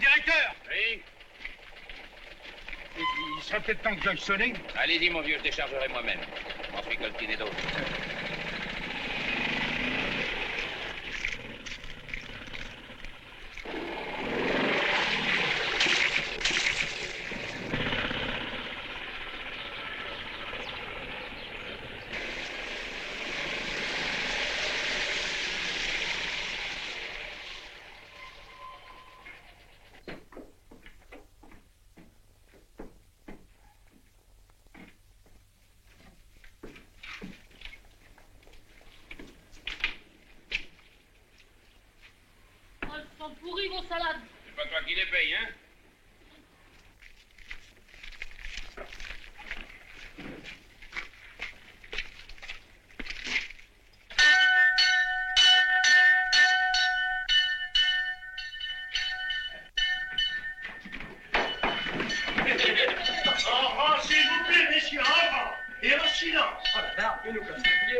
le directeur! Oui? Il serait peut-être temps que j'aille sonner. Allez-y, mon vieux, je déchargerai moi-même. M'en suis coltiné d'autres. Pourri vos salades. C'est pas toi qui les paye, hein? En rang, s'il vous plaît, messieurs, en rang. Et en silence. Oh la barbe, il nous casse les pieds.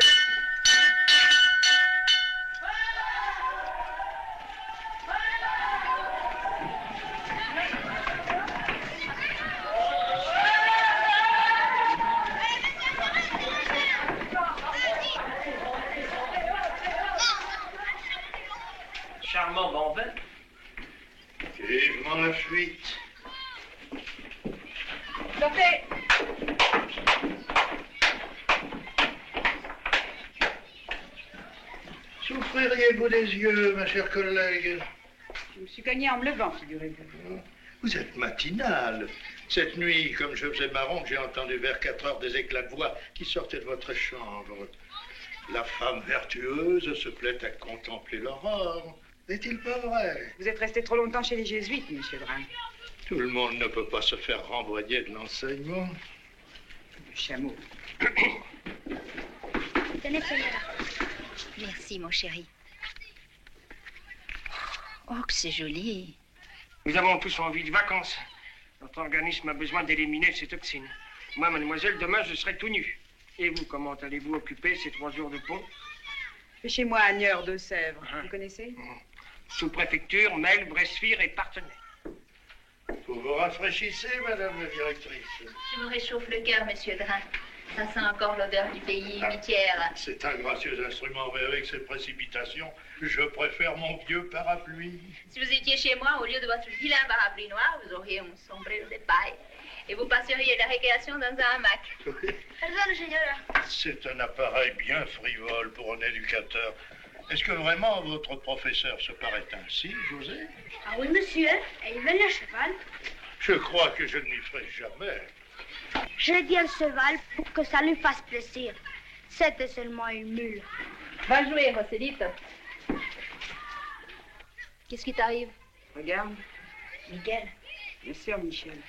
Charmant bon vin. Vivement la fuite. Sortez. Souffririez-vous des yeux, ma chère collègue? Je me suis cognée en me levant, figurez-vous. Vous êtes matinale. Cette nuit, comme je faisais ma ronde, j'ai entendu vers 4 heures des éclats de voix qui sortaient de votre chambre. La femme vertueuse se plaît à contempler l'aurore. N'est-il pas vrai? Vous êtes resté trop longtemps chez les jésuites, monsieur Drin. Tout le monde ne peut pas se faire renvoyer de l'enseignement. Le chameau. Tenez celui-là. Merci, mon chéri. Oh, que c'est joli. Nous avons tous envie de vacances. Notre organisme a besoin d'éliminer ces toxines. Moi, mademoiselle, demain, je serai tout nu. Et vous, comment allez-vous occuper ces 3 jours de pont? C'est chez moi à Niort de Sèvres. Vous connaissez? Sous-préfecture, Mel, Bressuire et partenaires. Vous vous rafraîchissez, madame la directrice. Je me réchauffe le cœur, monsieur Drin. Ça sent encore l'odeur du pays humitière. C'est un gracieux instrument, mais avec ces précipitations, je préfère mon vieux parapluie. Si vous étiez chez moi, au lieu de votre vilain parapluie noir, vous auriez un sombrero de paille. Et vous passeriez la récréation dans un hamac. C'est un appareil bien frivole pour un éducateur. Est-ce que vraiment votre professeur se paraît ainsi, José? Ah oui, monsieur. Et il venait à cheval. Je crois que je ne m'y ferai jamais. J'ai dit un cheval pour que ça lui fasse plaisir. C'était seulement une mule. Va jouer, Roselito. Qu'est-ce qui t'arrive? Regarde. Miguel. Bien sûr, Michel.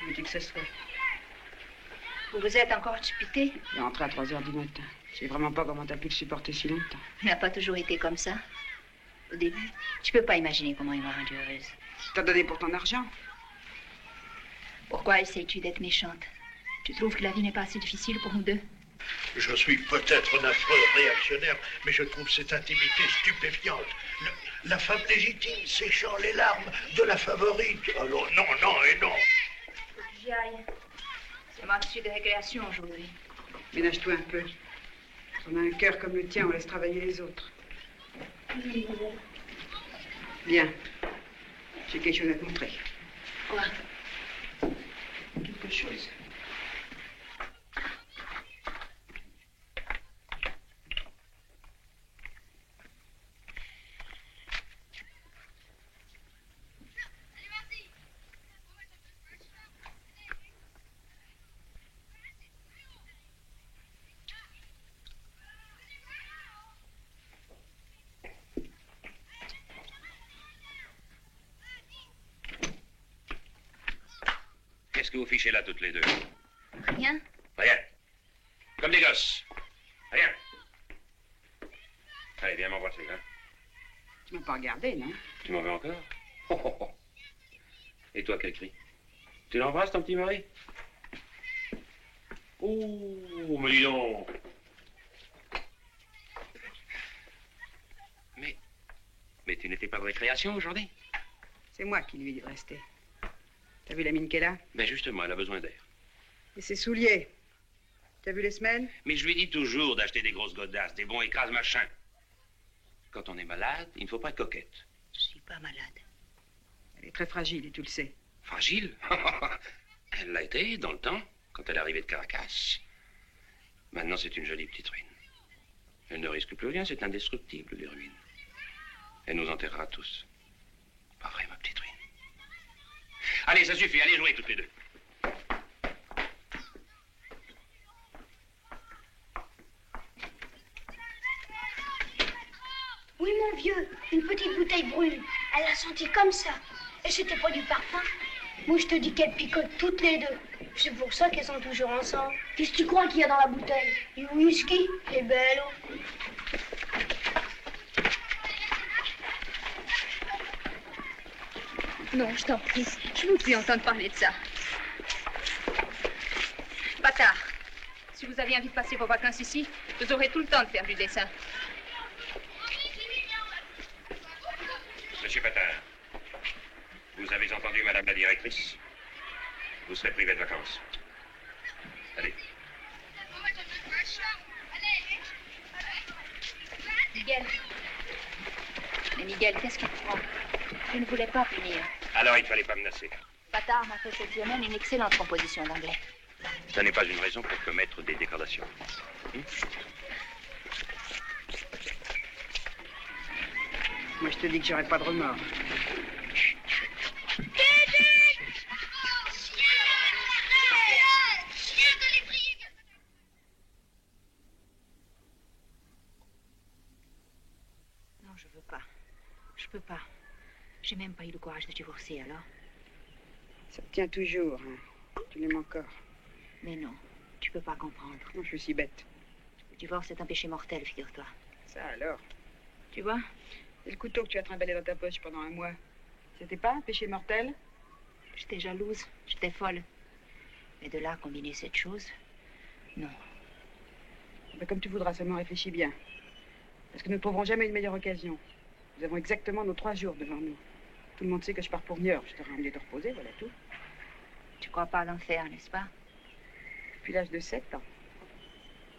Je me dis que ce soit. Vous êtes encore chipité? Il est rentré à 3 heures du matin. Je sais vraiment pas comment t'as pu le supporter si longtemps. Il n'a pas toujours été comme ça. Au début, tu peux pas imaginer comment il m'a rendue heureuse. T'as donné pour ton argent. Pourquoi essayes-tu d'être méchante? Tu trouves que la vie n'est pas assez difficile pour nous deux? Je suis peut-être un affreux réactionnaire, mais je trouve cette intimité stupéfiante. La femme légitime séchant les larmes de la favorite. Alors non, non et non. Faut que j'y aille. C'est ma suite de récréation aujourd'hui. Ménage-toi un peu. On a un cœur comme le tien, on laisse travailler les autres. Bien. J'ai quelque chose à te montrer. Quoi? Quelque chose. Qu'est-ce que vous fichez là, toutes les deux? Rien? Rien. Comme des gosses. Rien. Allez, viens m'embrasser, hein. Tu m'as pas regardé, non? Tu m'en veux encore? Oh, oh, oh. Et toi, quel cri? Tu l'embrasses, ton petit mari? Oh, mais dis donc. Mais tu n'étais pas de récréation aujourd'hui? C'est moi qui lui ai dit de rester. T'as vu la mine qu'elle a? Ben justement, elle a besoin d'air. Et ses souliers? T'as vu les semelles? Mais je lui dis toujours d'acheter des grosses godasses, des bons écrases machin. Quand on est malade, il ne faut pas être coquette. Je suis pas malade. Elle est très fragile et tu le sais. Fragile? Elle l'a été dans le temps, quand elle est arrivée de Caracas. Maintenant, c'est une jolie petite ruine. Elle ne risque plus rien, c'est indestructible, les ruines. Elle nous enterrera tous. Pas vrai, ma petite ruine. Allez, ça suffit, allez jouer toutes les deux. Oui, mon vieux, une petite bouteille brune. Elle a senti comme ça. Et c'était pas du parfum. Moi, je te dis qu'elles picotent toutes les deux. C'est pour ça qu'elles sont toujours ensemble. Qu'est-ce que tu crois qu'il y a dans la bouteille? Du whisky? Et bello. Non, je t'en prie. Je veux plus entendre parler de ça. Patard, si vous aviez envie de passer vos vacances ici, vous aurez tout le temps de faire du dessin. Monsieur Patard, vous avez entendu Madame la directrice? Vous serez privé de vacances. Allez. Miguel. Mais Miguel, qu'est-ce qu'il te prend? Je ne voulais pas punir. Alors, il ne fallait pas menacer. Patard m'a fait cette semaine une excellente composition d'anglais. Ça n'est pas une raison pour commettre des dégradations. Moi, je te dis que j'aurai pas de remords. Non, je veux pas. Je peux pas. J'ai même pas eu le courage de divorcer, alors. Ça te tient toujours, hein. Tu l'aimes encore. Mais non, tu peux pas comprendre. Non, je suis si bête. Le divorce est un péché mortel, figure-toi. Ça alors? Tu vois? Et le couteau que tu as trimballé dans ta poche pendant un mois, c'était pas un péché mortel? J'étais jalouse, j'étais folle. Mais de là à combiner cette chose, non. Ben, comme tu voudras, seulement réfléchis bien. Parce que nous ne trouverons jamais une meilleure occasion. Nous avons exactement nos 3 jours devant nous. Tout le monde sait que je pars pour Niort. Je t'aurai amené de reposer, voilà tout. Tu crois pas à l'enfer, n'est-ce pas? Depuis l'âge de 7 ans.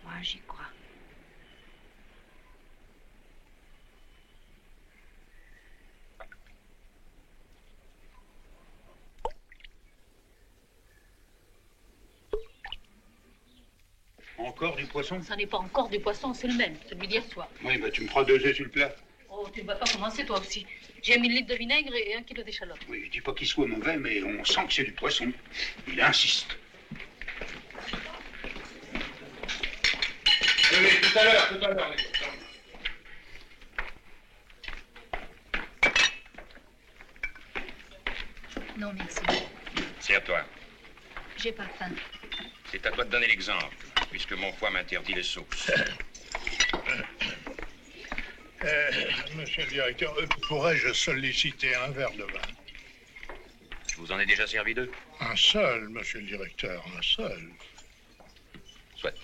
Moi, j'y crois. Encore du poisson? Ça n'est pas encore du poisson, c'est le même, celui d'hier soir. Oui, bah tu me prends 2 œufs sur le plat. Oh, tu ne vas pas commencer toi aussi. J'ai 1000 litres de vinaigre et 1 kilo d'échalote. Oui, je dis pas qu'il soit mauvais, mais on sent que c'est du poisson. Il insiste. Oui, tout à l'heure. Non, merci. Serre-toi. J'ai pas faim. C'est à toi de donner l'exemple, puisque mon foie m'interdit les sauces. Monsieur le directeur, pourrais-je solliciter un verre de vin? Je vous en ai déjà servi 2. Un seul, monsieur le directeur, un seul. Soit.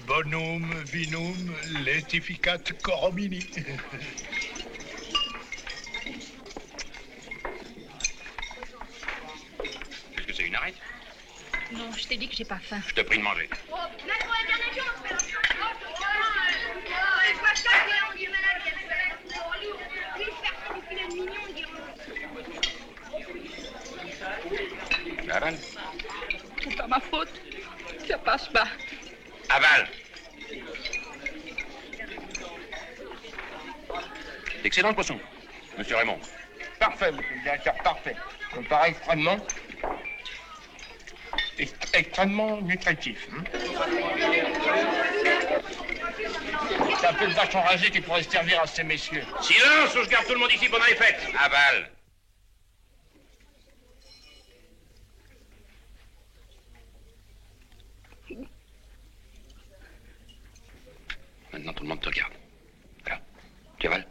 Bonum vinum laetificat coromini. Qu'est-ce que c'est, une arrête? Non, je t'ai dit que j'ai pas faim. Je te prie de manger. Avale. C'est pas ma faute. Ça passe pas. Avale. Excellent poisson, monsieur Raymond. Parfait, monsieur le directeur, parfait. Ça me paraît extrêmement nutritif. C'est un peu le vache enragé qui pourrait se servir à ces messieurs. Silence ou je garde tout le monde ici pendant les fêtes. Avale. Maintenant, tout le monde te regarde. Voilà. Tu avales?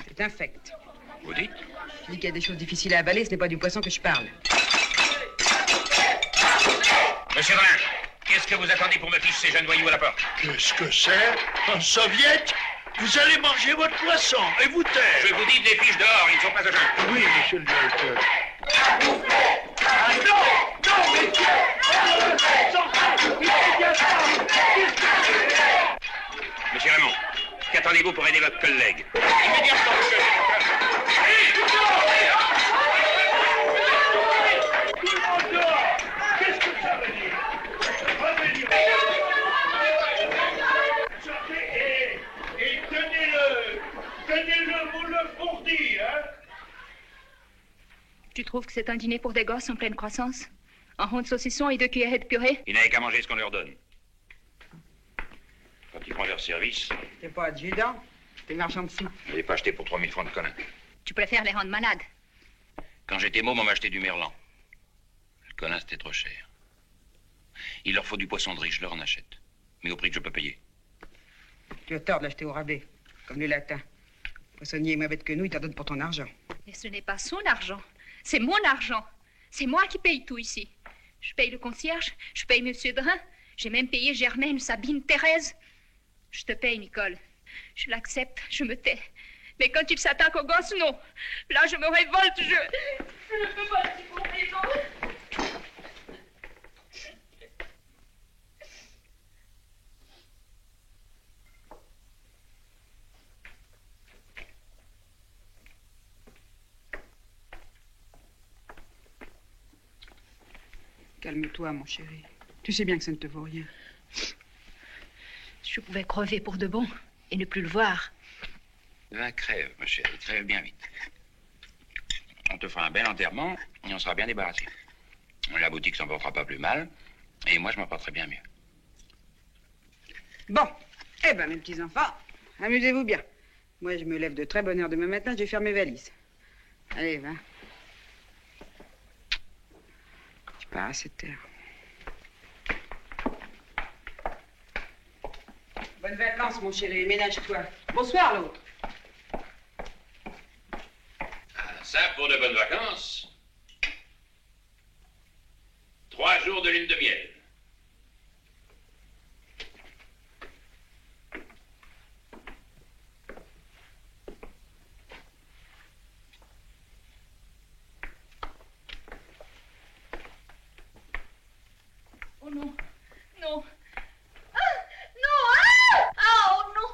C'est infect. Vous dites? Je dis qu'il y a des choses difficiles à avaler, ce n'est pas du poisson que je parle. Monsieur Brun, qu'est-ce que vous attendez pour me ficher ces jeunes voyous à la porte? Qu'est-ce que c'est? Un soviet? Vous allez manger votre poisson et vous taire. Je vous dis de les fiches dehors, ils ne sont pas à jeun. Oui, monsieur le directeur. Monsieur Raymond, qu'attendez-vous pour aider votre collègue? Immédiatement, monsieur le Qu'est-ce que ça veut dire? Revenez. Sortez et tenez-le, vous le fourdi, hein? Tu trouves que c'est un dîner pour des gosses en pleine croissance? Un rond de saucisson et 2 cuillerées de purée? Ils n'avaient qu'à manger ce qu'on leur donne. Quand ils font leur service, T'es pas adjudant, t'es marchand de soupe. je n'ai pas acheté pour 3000 francs de colin. Tu préfères les rendre malades? Quand j'étais môme, on m'a acheté du merlan. Le colin, c'était trop cher. Il leur faut du poisson de riz, je leur en achète. Mais au prix que je peux payer. Tu as tort de l'acheter au rabais, comme les latins. Le poissonnier est moins bête que nous, il t'en donne pour ton argent. Mais ce n'est pas son argent, c'est mon argent. C'est moi qui paye tout ici. Je paye le concierge, je paye Monsieur Drin, j'ai même payé Germaine, Sabine, Thérèse. Je te paye, Nicole. Je l'accepte, je me tais. Mais quand il s'attaque aux gosses, non. Là, je me révolte, je ne peux pas le supporter, non. Calme-toi, mon chéri. Tu sais bien que ça ne te vaut rien. Je pouvais crever pour de bon et ne plus le voir. Ben, crève, ma chérie, crève bien vite. On te fera un bel enterrement et on sera bien débarrassé. La boutique s'en portera pas plus mal et moi, je m'en porterai bien mieux. Bon, eh ben, mes petits-enfants, amusez-vous bien. Moi, je me lève de très bonne heure demain matin, je vais faire mes valises. Allez, va. Je pars à cette heure. Bonnes vacances, mon chéri, ménage-toi. Bonsoir, l'autre. Ça, pour de bonnes vacances. 3 jours de lune de miel. Oh non, non. Ah, non, ah! Ah, oh non.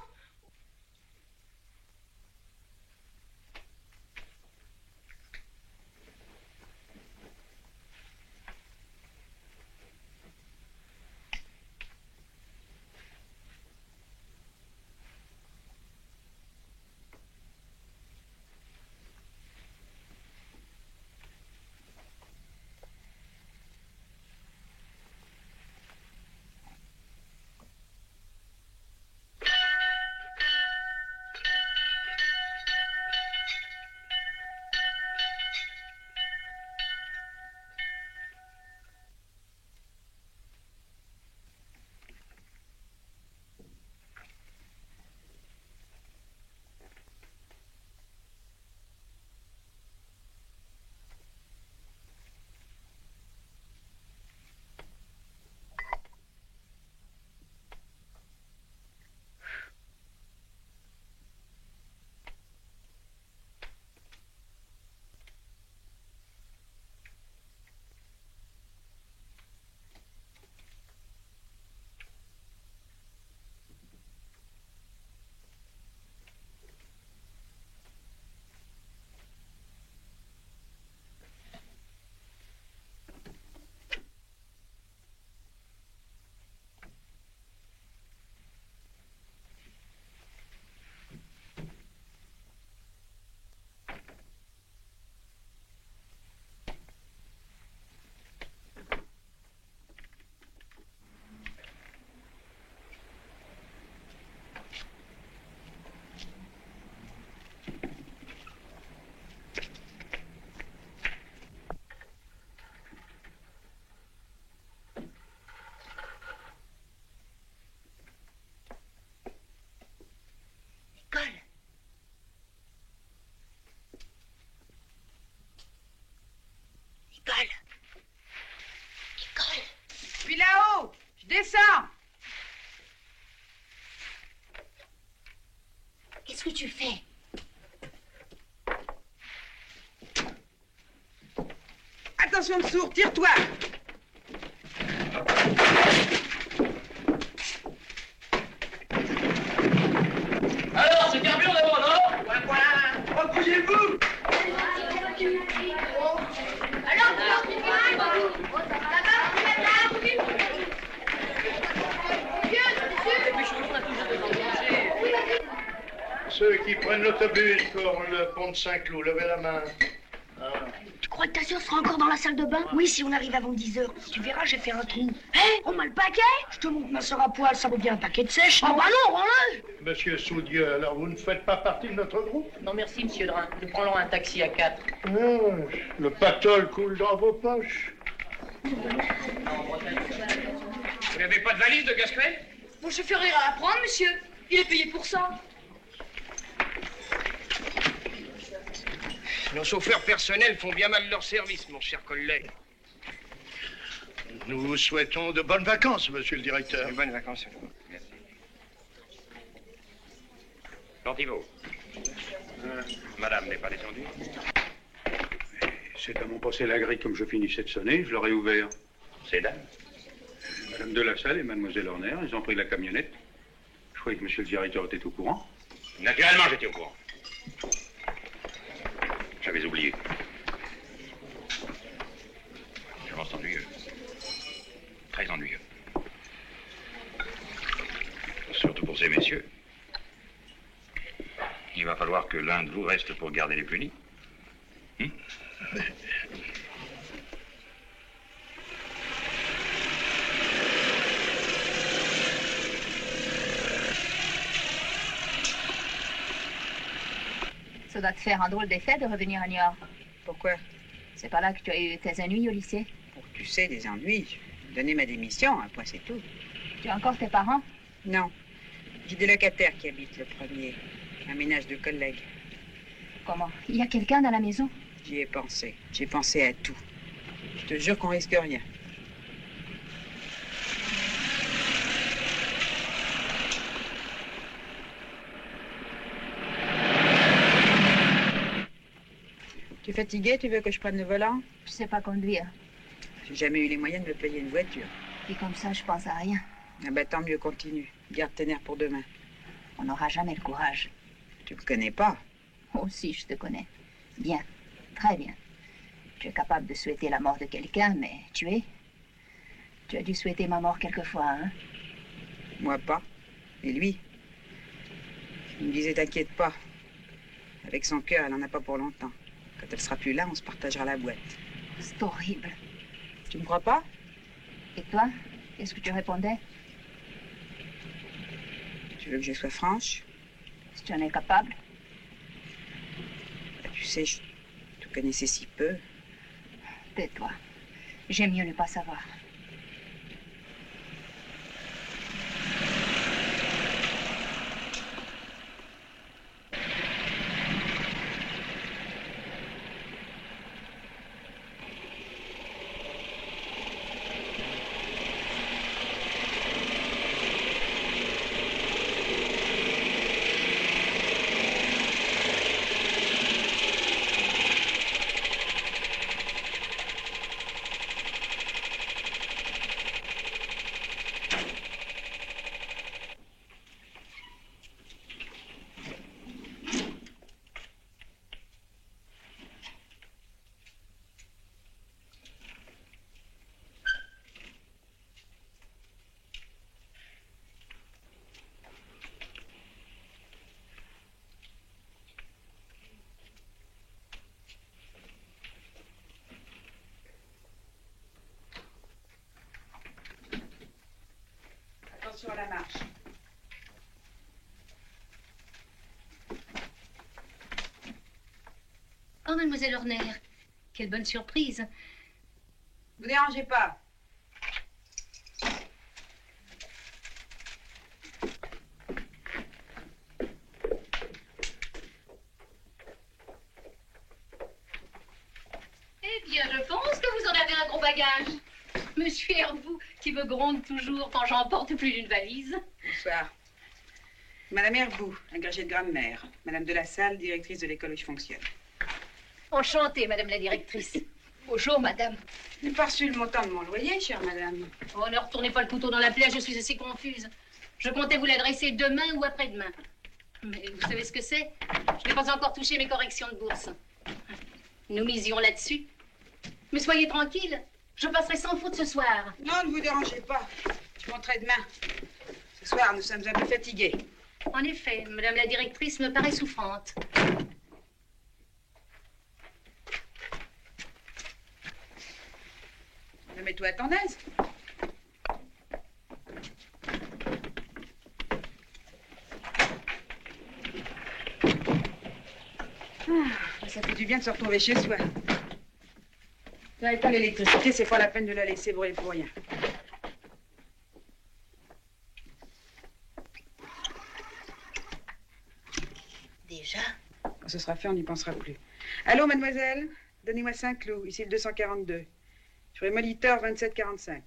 attention dessous, tire-toi. Alors, c'est carburant d'abord, non? Point, point. Recouchez-vous. Ceux qui prennent l'autobus pour le pont de Saint-Cloud, levez la main. Ah. Tu crois que ta sœur sera encore dans la salle de bain? Oui, si on arrive avant 10 heures. Tu verras, j'ai fait un trou. Hé, on m'a le paquet? Je te montre ma sœur à poil, ça vaut bien un paquet de sèche. Oh bah non, rends-le. Monsieur Soudieu, alors vous ne faites pas partie de notre groupe? Non, merci, monsieur Drin. Nous prendrons un taxi à 4. Ah, le pactole coule dans vos poches. Vous n'avez pas de valise de Gasquet? Mon chauffeur ira la prendre, monsieur. Il est payé pour ça. Nos chauffeurs personnels font bien mal leur service, mon cher collègue. Nous vous souhaitons de bonnes vacances, monsieur le directeur. De bonnes vacances à vous. Merci. Lantivo. Madame n'est pas descendue. C'est à mon passer la grille comme je finissais de sonner, je l'aurais ouvert. Ces dames. Madame de la Salle et mademoiselle Horner, ils ont pris la camionnette. Je croyais que monsieur le directeur était au courant. Naturellement, j'étais au courant. J'avais oublié. J'avance ennuyeux. Très ennuyeux. Surtout pour ces messieurs. Il va falloir que l'un de vous reste pour garder les punis. Ça doit te faire un drôle d'effet de revenir à Niort. Pourquoi? C'est pas là que tu as eu tes ennuis au lycée? Pour que tu sais, des ennuis. Donner ma démission, un point c'est tout. Tu as encore tes parents? Non. J'ai des locataires qui habitent le premier. Un ménage de collègues. Comment? Il y a quelqu'un dans la maison? J'y ai pensé. J'ai pensé à tout. Je te jure qu'on risque rien. Tu es fatigué? Tu veux que je prenne le volant? Je sais pas conduire. J'ai jamais eu les moyens de me payer une voiture. Et comme ça, je pense à rien. Ah bah tant mieux, continue. Garde tes nerfs pour demain. On n'aura jamais le courage. Tu me connais pas? Oh si, je te connais. Bien. Très bien. Tu es capable de souhaiter la mort de quelqu'un, mais tu as dû souhaiter ma mort quelquefois, hein? Moi pas. Et lui? Il me disait t'inquiète pas. Avec son cœur, elle en a pas pour longtemps. Quand elle sera plus là, on se partagera la boîte. C'est horrible. Tu me crois pas? Et toi? Qu'est-ce que tu répondais? Tu veux que je sois franche? Si tu en es capable. Bah, tu sais, je te connaissais si peu. Tais-toi. J'aime mieux ne pas savoir. Attention à la marche. Oh, mademoiselle Horner, quelle bonne surprise. Vous dérangez pas. Eh bien, je pense que vous en avez un gros bagage. Monsieur Herbout, qui me gronde toujours quand j'emporte plus d'une valise. Bonsoir. Madame Herbout, agrégée de grammaire. Madame de la Salle, directrice de l'école où je fonctionne. Enchantée, madame la directrice. Bonjour, madame. Je n'ai pas reçu le montant de mon loyer, chère madame. Oh, ne retournez pas le couteau dans la plaie, je suis assez confuse. Je comptais vous l'adresser demain ou après-demain. Mais vous savez ce que c'est? Je n'ai pas encore touché mes corrections de bourse. Nous misions là-dessus. Mais soyez tranquille, je passerai sans faute ce soir. Non, ne vous dérangez pas. Je monterai demain. Ce soir, nous sommes un peu fatigués. En effet, madame la directrice me paraît souffrante. Mets-toi à ton aise. Ça fait du bien de se retrouver chez soi. Vous n'avez pas l'électricité, c'est pas la peine de la laisser brûler pour rien. Déjà? Quand ce sera fait, on n'y pensera plus. Allô, mademoiselle? Donnez-moi 5 clous, ici le 242. Sur les moniteurs 2745.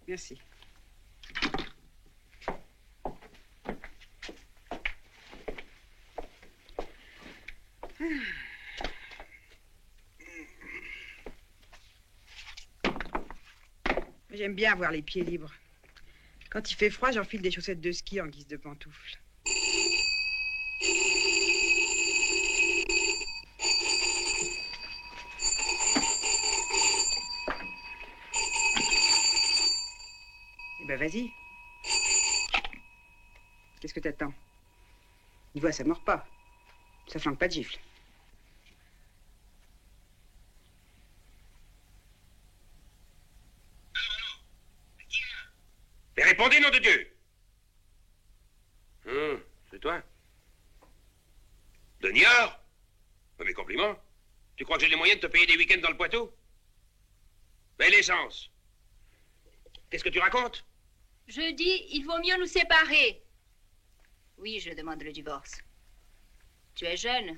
Merci. J'aime bien avoir les pieds libres. Quand il fait froid, j'enfile des chaussettes de ski en guise de pantoufles. Eh ben, vas-y. Qu'est-ce que t'attends? Une voix, ça mord pas. Ça flanque pas de gifle. Mais répondez, nom de Dieu! C'est toi? De Niort? Mes compliments. Tu crois que j'ai les moyens de te payer des week-ends dans le Poitou? Mais l'essence. Qu'est-ce que tu racontes? Je dis, il vaut mieux nous séparer. Oui, je demande le divorce. Tu es jeune,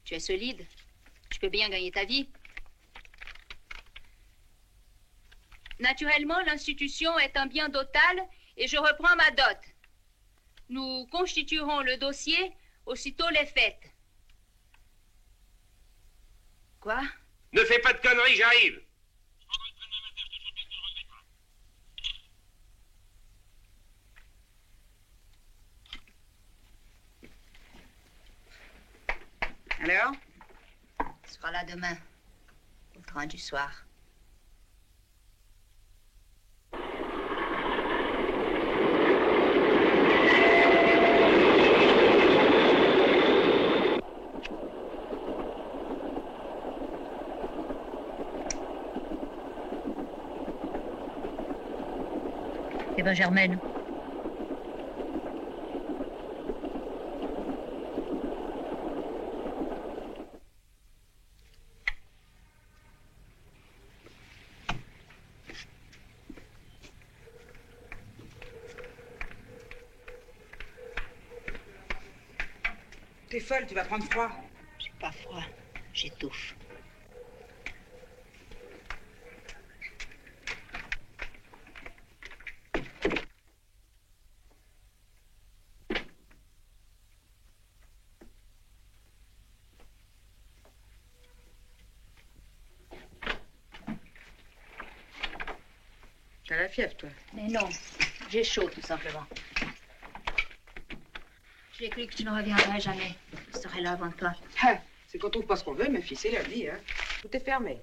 tu es solide, tu peux bien gagner ta vie. Naturellement, l'institution est un bien dotal et je reprends ma dot. Nous constituerons le dossier aussitôt les fêtes. Quoi? Ne fais pas de conneries, j'arrive. Alors? Tu seras là demain, au train du soir. Eh ben, Germaine. T'es folle, tu vas prendre froid. J'ai pas froid, j'étouffe. T'as la fièvre, toi? Mais non, j'ai chaud, tout simplement. J'ai cru que tu ne reviendrais jamais. Je serai là avant toi. Ah, c'est qu'on trouve pas ce qu'on veut, ma fille, c'est la vie, hein. Tout est fermé.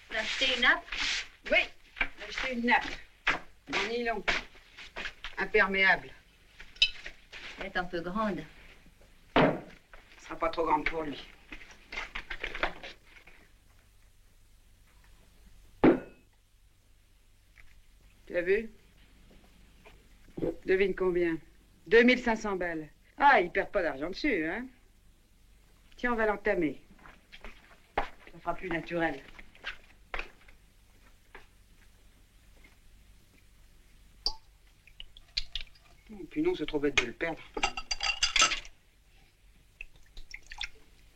T'as acheté une nappe? Oui, j'ai acheté une nappe. En nylon. Imperméable. Elle est un peu grande. Elle sera pas trop grande pour lui. Tu as vu? Devine combien? 2500 balles. Ah, ils perdent pas d'argent dessus, hein? Tiens, on va l'entamer. Ça fera plus naturel. Puis non, c'est trop bête de le perdre.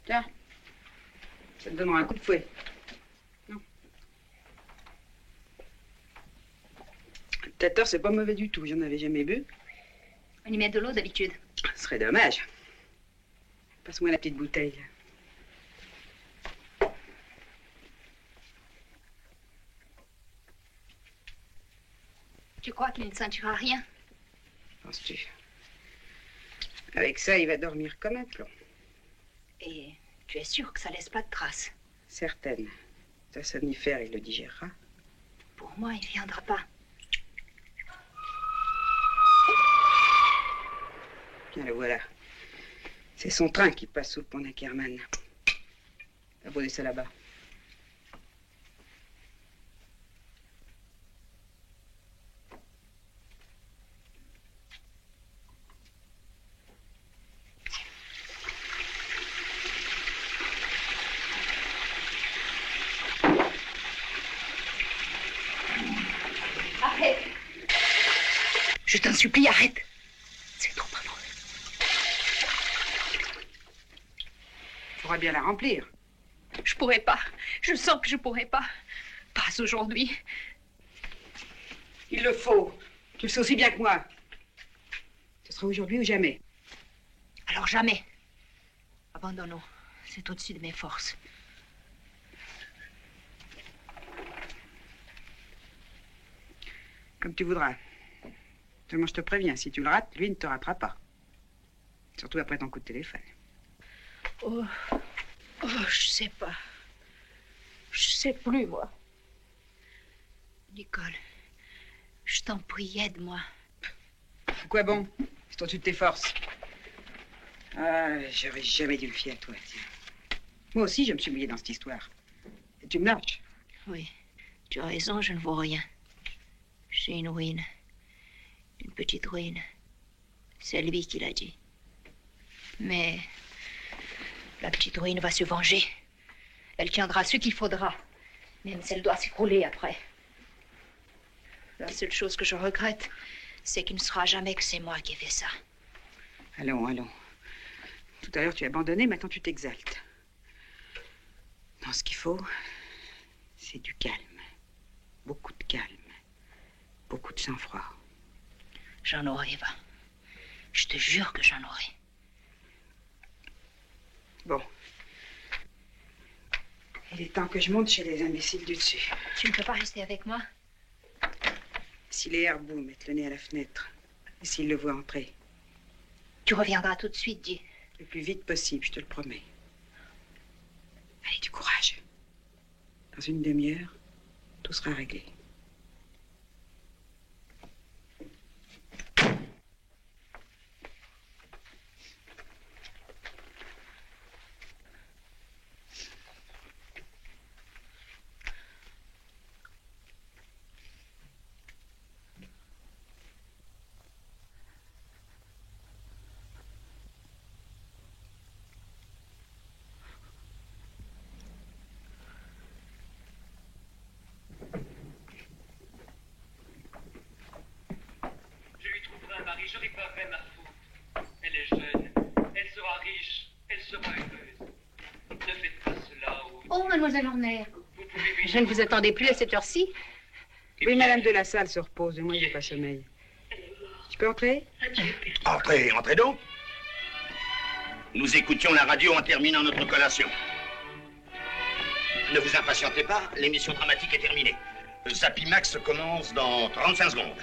Tiens, ça te donnera un coup de fouet. Non. Le tateur, c'est pas mauvais du tout. J'en avais jamais bu. On y met de l'eau d'habitude. Ce serait dommage. Passe-moi la petite bouteille. Tu crois qu'il ne sentira rien? Penses-tu? Avec ça, il va dormir comme un plomb. Et tu es sûr que ça laisse pas de traces? Certaine. Ta somnifère, il le digérera. Pour moi, il viendra pas. Bien, le voilà. C'est son train qui passe sous le pont d'Ackerman. Va poser ça là-bas. Arrête! Je t'en supplie, arrête! C'est trop affreux. Il faudra bien la remplir. Je pourrais pas. Je sens que je pourrais pas. Pas aujourd'hui. Il le faut. Tu le sais aussi bien que moi. Ce sera aujourd'hui ou jamais. Alors jamais. Abandonnons. C'est au-dessus de mes forces. Comme tu voudras. Seulement, je te préviens, si tu le rates, lui ne te ratera pas. Surtout après ton coup de téléphone. Oh, je sais pas. Je sais plus, moi. Nicole, je t'en prie, aide-moi. Quoi bon? C'est au-dessus de tes forces. Ah, j'aurais jamais dû le fier à toi, tiens. Moi aussi, je me suis mouillée dans cette histoire. Et tu me lâches. Oui, tu as raison, je ne vaux rien. Je suis une ruine. Une petite ruine. C'est lui qui l'a dit. Mais la petite ruine va se venger. Elle tiendra ce qu'il faudra. Même si elle doit s'écrouler après. La seule chose que je regrette, c'est qu'il ne sera jamais que c'est moi qui ai fait ça. Allons, allons. Tout à l'heure, tu as abandonné, maintenant tu t'exaltes. Non, ce qu'il faut, c'est du calme. Beaucoup de calme. Beaucoup de sang-froid. J'en aurai, va. Je te jure que j'en aurai. Bon. Il est temps que je monte chez les imbéciles du dessus. Tu ne peux pas rester avec moi? Si les herbeaux mettent le nez à la fenêtre, et s'ils le voient entrer. Tu reviendras tout de suite, dis. Le plus vite possible, je te le promets. Allez, du courage. Dans une demi-heure, tout sera réglé. Je n'ai pas fait ma faute. Elle est jeune, elle sera riche, elle sera heureuse. Ne faites pas cela ou... Oh, mademoiselle Horner, je ne vous attendais plus à cette heure-ci. Oui, madame de la Salle se repose, et moi, j'ai pas sommeil. Je peux entrer? Entrez, entrez donc. Nous écoutions la radio en terminant notre collation. Ne vous impatientez pas, l'émission dramatique est terminée. Zapimax commence dans 35 secondes.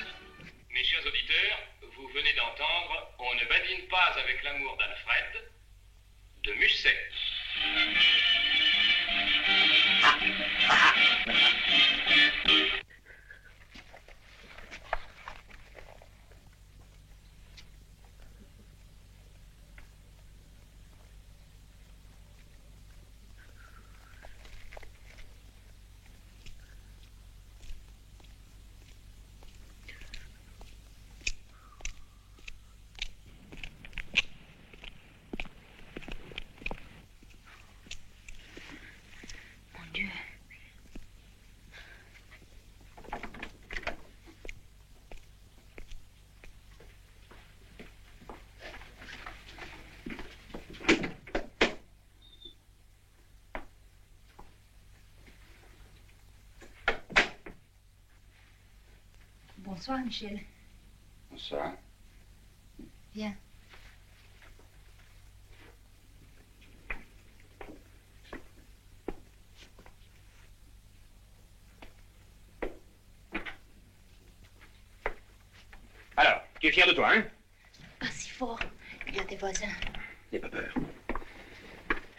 Mes chers auditeurs, vous venez d'entendre « On ne badine pas avec l'amour d'Alfred » de Musset. Bonsoir, Michel. Bonsoir. Viens. Tu es fier de toi, hein? Pas si fort. Il y a tes voisins. N'aie pas peur.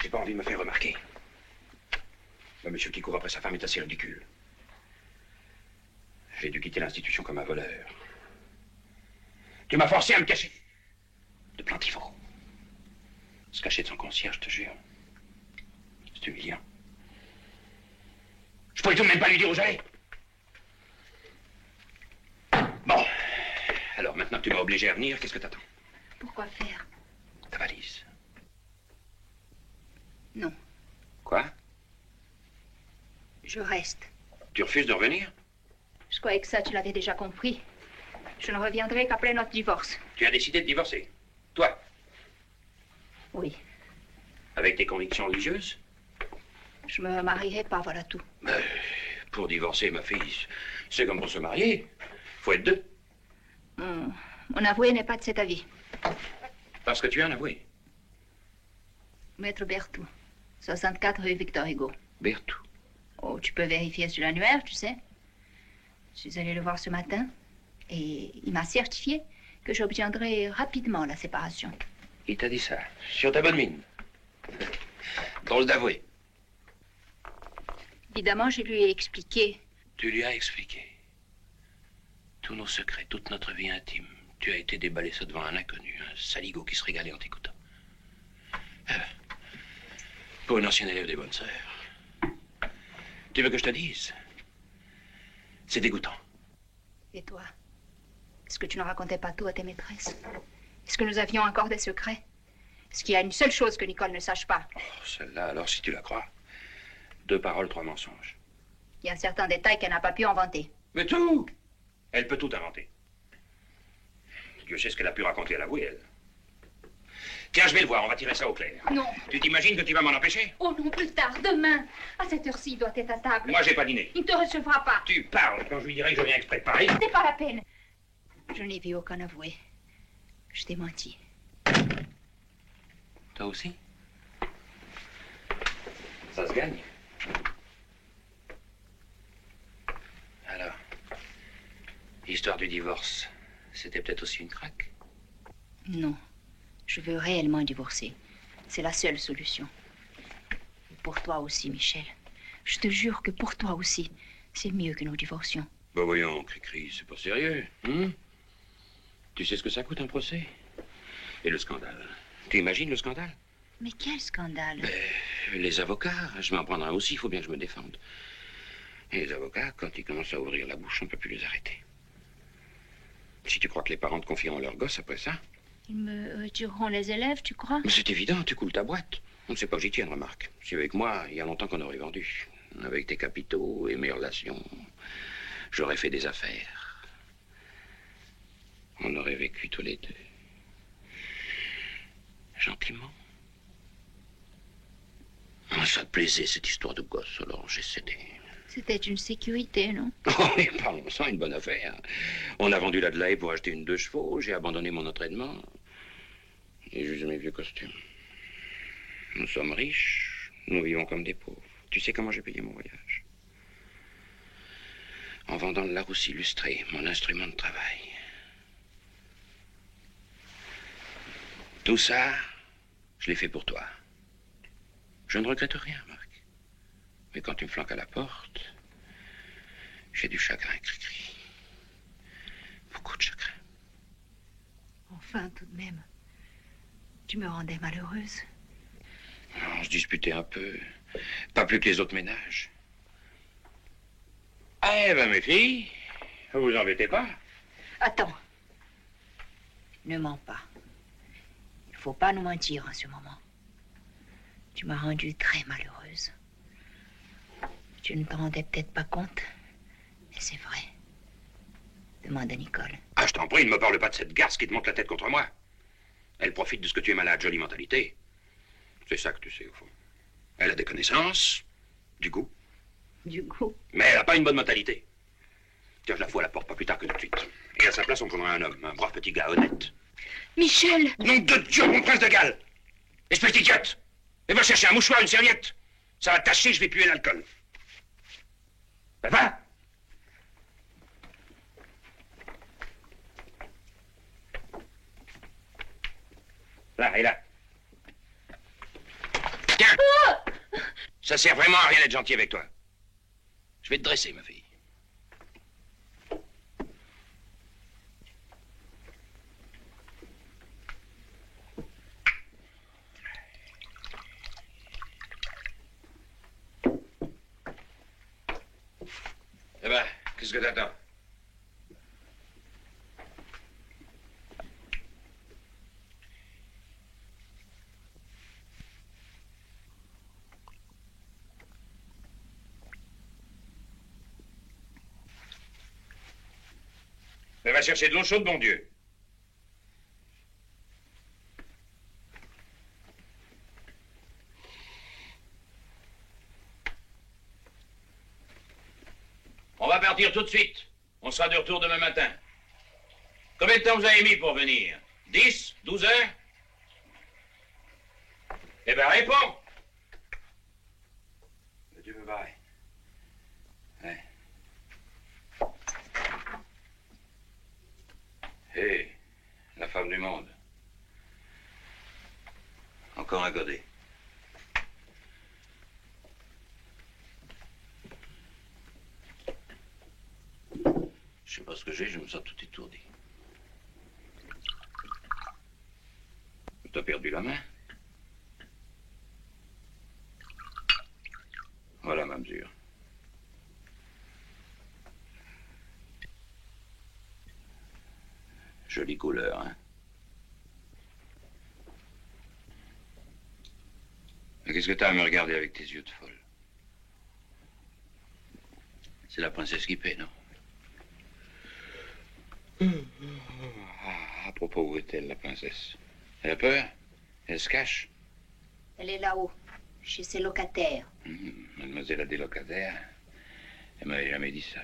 J'ai pas envie de me faire remarquer. Le monsieur qui court après sa femme est assez ridicule. J'ai dû quitter l'institution comme un voleur. Tu m'as forcé à me cacher. De Plantifort. Se cacher de son concierge, je te jure. C'est humiliant. Je pourrais tout de même pas lui dire où j'allais. Bon. Alors, maintenant que tu m'as obligé à venir, qu'est-ce que t'attends? Pourquoi faire? Ta valise. Non. Quoi? Je reste. Tu refuses de revenir? Je croyais que ça, tu l'avais déjà compris. Je ne reviendrai qu'après notre divorce. Tu as décidé de divorcer? Toi? Oui. Avec tes convictions religieuses? Je me marierai pas, voilà tout. Mais pour divorcer, ma fille, c'est comme pour se marier. Faut être deux. Mon avoué n'est pas de cet avis. Parce que tu es un avoué. Maître Berthoud, 64 rue Victor Hugo. Berthoud? Oh, tu peux vérifier sur l'annuaire, tu sais. Je suis allée le voir ce matin et il m'a certifié que j'obtiendrai rapidement la séparation. Il t'a dit ça, sur ta bonne mine. Drôle d'avoué. Évidemment, je lui ai expliqué. Tu lui as expliqué. Tous nos secrets, toute notre vie intime. Tu as été déballé ça devant un inconnu, un saligo qui se régalait en t'écoutant. Pour une ancienne élève des bonnes sœurs. Tu veux que je te dise? C'est dégoûtant. Et toi? Est-ce que tu ne racontais pas tout à tes maîtresses? Est-ce que nous avions encore des secrets? Est-ce qu'il y a une seule chose que Nicole ne sache pas? Oh, celle-là, alors, si tu la crois. 2 paroles, 3 mensonges. Il y a certains détails qu'elle n'a pas pu inventer. Mais tout! Elle peut tout inventer. Dieu sait ce qu'elle a pu raconter à l'avoué, elle. Tiens, je vais le voir, on va tirer ça au clair. Non. Tu t'imagines que tu vas m'en empêcher? Oh non, plus tard, demain. À cette heure-ci, il doit être à table. Moi, j'ai pas dîné. Il ne te recevra pas. Tu parles quand je lui dirai que je viens exprès de Paris. C'est pas la peine. Je n'ai vu aucun avoué. Je t'ai menti. Toi aussi? Ça se gagne. Alors, l'histoire du divorce, c'était peut-être aussi une craque? Non. Je veux réellement divorcer. C'est la seule solution. Pour toi aussi, Michel. Je te jure que pour toi aussi, c'est mieux que nous divorcions. Bah voyons, Cricri, c'est pas sérieux, hein? Tu sais ce que ça coûte un procès? Et le scandale? Tu imagines le scandale? Mais quel scandale? Les avocats, je m'en prendrai aussi, il faut bien que je me défende. Et les avocats, quand ils commencent à ouvrir la bouche, on ne peut plus les arrêter. Si tu crois que les parents te confieront leurs gosses après ça... Ils me retireront les élèves, tu crois? Mais c'est évident, tu coules ta boîte. On ne sait pas que j'y tienne, remarque. Si avec moi, il y a longtemps qu'on aurait vendu. Avec tes capitaux et mes relations, j'aurais fait des affaires. On aurait vécu tous les deux. Gentiment. Ça te plaisait, cette histoire de gosse, alors j'ai cédé. C'était une sécurité, non? Oh, mais parlons-en, une bonne affaire. On a vendu l'Adelaide pour acheter une 2 chevaux, j'ai abandonné mon entraînement. Et juste mes vieux costumes. Nous sommes riches, nous vivons comme des pauvres. Tu sais comment j'ai payé mon voyage? En vendant le Larousse illustré, mon instrument de travail. Tout ça, je l'ai fait pour toi. Je ne regrette rien, Marc. Mais quand tu me flanques à la porte, j'ai du chagrin, Cricri. Beaucoup de chagrin. Enfin, tout de même, tu me rendais malheureuse. On se disputait un peu. Pas plus que les autres ménages. Eh ben, mes filles, vous embêtez pas. Attends. Ne mens pas. Il ne faut pas nous mentir en ce moment. Tu m'as rendue très malheureuse. Tu ne t'en rendais peut-être pas compte, mais c'est vrai. Demande à Nicole. Ah, je t'en prie, ne me parle pas de cette garce qui te monte la tête contre moi. Elle profite de ce que tu es malade, jolie mentalité. C'est ça que tu sais, au fond. Elle a des connaissances, du goût. Du goût? Mais elle n'a pas une bonne mentalité. Tiens, je la fous à la porte, pas plus tard que tout de suite. Et à sa place, on prendra un homme, un brave petit gars honnête. Michel! Nom de Dieu, mon prince de Galles! Espèce d'idiote! Et va chercher un mouchoir, une serviette. Ça va tâcher, je vais puer l'alcool. Ben va! Là, et là. Tiens! Ça sert vraiment à rien d'être gentil avec toi. Je vais te dresser, ma fille. Eh ben, qu'est-ce que t'attends? Mais va chercher de l'eau chaude, bon Dieu. On va partir tout de suite. On sera de retour demain matin. Combien de temps vous avez mis pour venir? 10? 12 heures? Eh ben, réponds. Tu me barrer. Ouais. Hé, la femme du monde. Encore un godet. Je sais pas ce que j'ai, je me sens tout étourdi. T'as perdu la main? Voilà ma mesure. Jolie couleur, hein? Mais qu'est-ce que t'as à me regarder avec tes yeux de folle? C'est la princesse qui paie, non? À propos, où est-elle, la princesse? Elle a peur? Elle se cache? Elle est là-haut, chez ses locataires. Mademoiselle a des locataires? Elle m'avait jamais dit ça.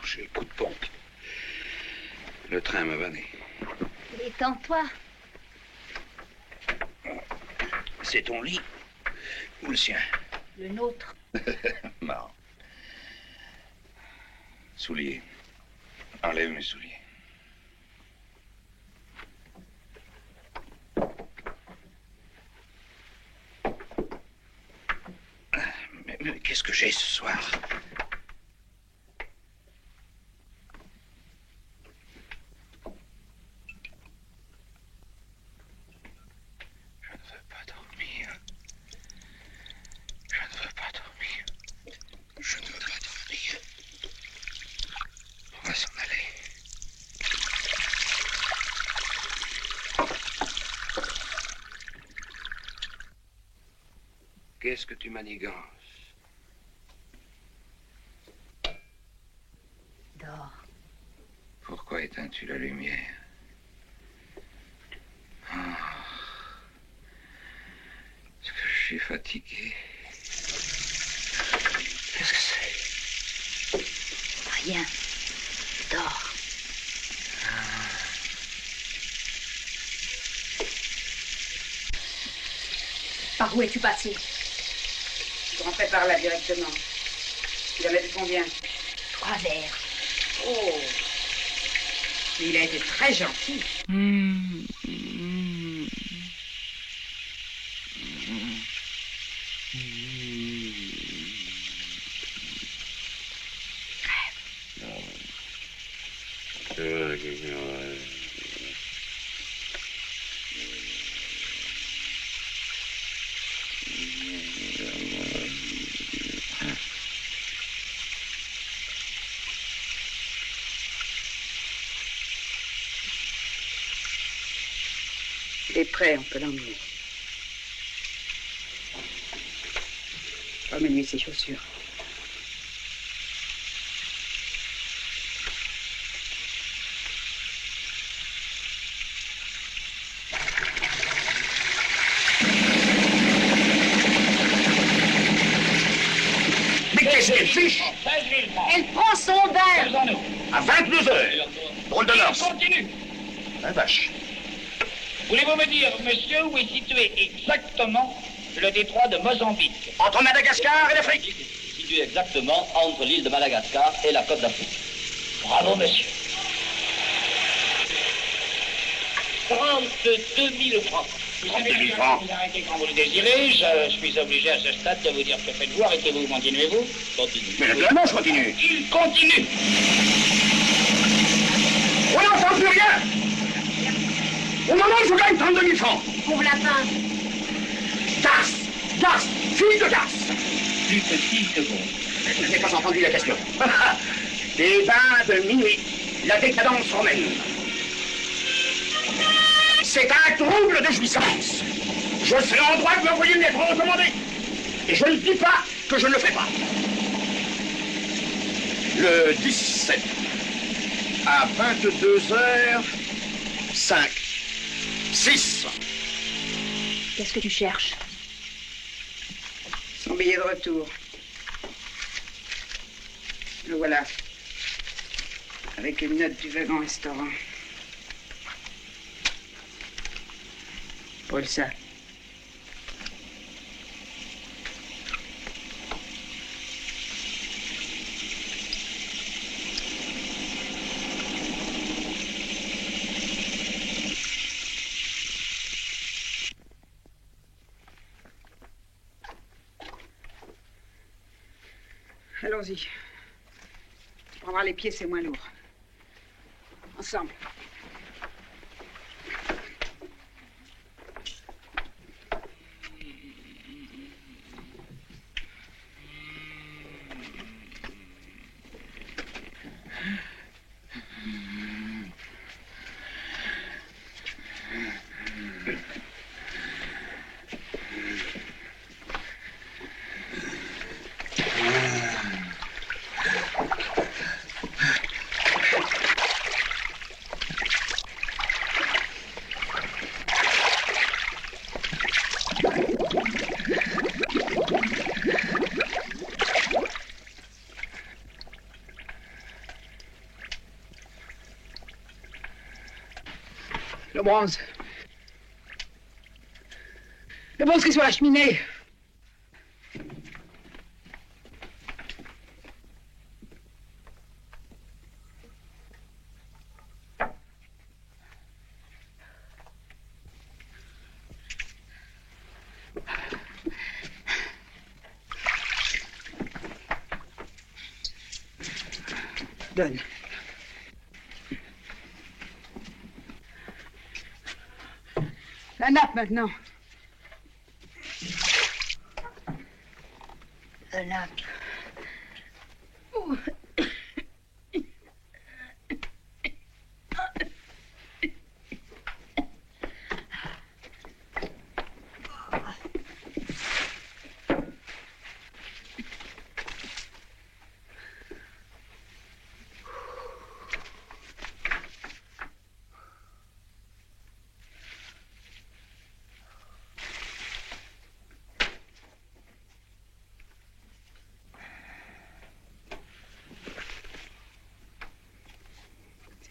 J'ai le coup de pompe. Le train m'a vanné. Détends-toi. C'est ton lit ou le sien? Le nôtre. Marrant. Souliers. Enlève mes souliers. Mais qu'est-ce que j'ai ce soir? Je ne veux pas dormir. Je ne veux pas dormir. Je ne veux pas dormir. On va s'en aller. Qu'est-ce que tu manigances? Dors. Pourquoi éteins-tu la lumière? Ah. Est-ce que je suis fatigué? Qu'est-ce que c'est? Rien. Dors. Par où es-tu passé? Je rentrais par là directement. Il avait vu combien? 3 verres. Oh! Mais il a été très gentil. Il est prêt, on peut l'emmener. Emmène-lui ses chaussures. Mais qu'est-ce qu'elle fiche? Elle prend son bain. À 22 heures. Drôle de lance. Continue. La vache. Voulez-vous me dire, monsieur, où est situé exactement le détroit de Mozambique? Entre Madagascar et l'Afrique. Situé exactement entre l'île de Madagascar et la côte d'Afrique. Bravo, monsieur. 32 000 francs. 32 000 francs. Vous arrêtez quand vous le désirez. Je suis obligé à ce stade de vous dire que faites-vous. Arrêtez-vous, continuez-vous. Continuez. Mais naturellement, je continue. Il continue. On n'entend plus rien. Au moment où je gagne 32 000 francs. Pour la fin. Gas, fille de gaz. Plus que 6 secondes. Je n'ai pas entendu la question. Les bains de minuit, la décadence romaine. C'est un trouble de jouissance. Je serai en droit de m'envoyer une lettre recommandée. Et je ne dis pas que je ne le fais pas. Le 17 à 22h05. 6. Qu'est-ce que tu cherches? Son billet de retour. Le voilà. Avec une note du wagon-restaurant. Paul, ça. Allons-y. Tu prendras les pieds, c'est moins lourd. Ensemble. Le bronze. Le bronze qui est sur la cheminée. Donne. La nappe maintenant. La nappe. Oh.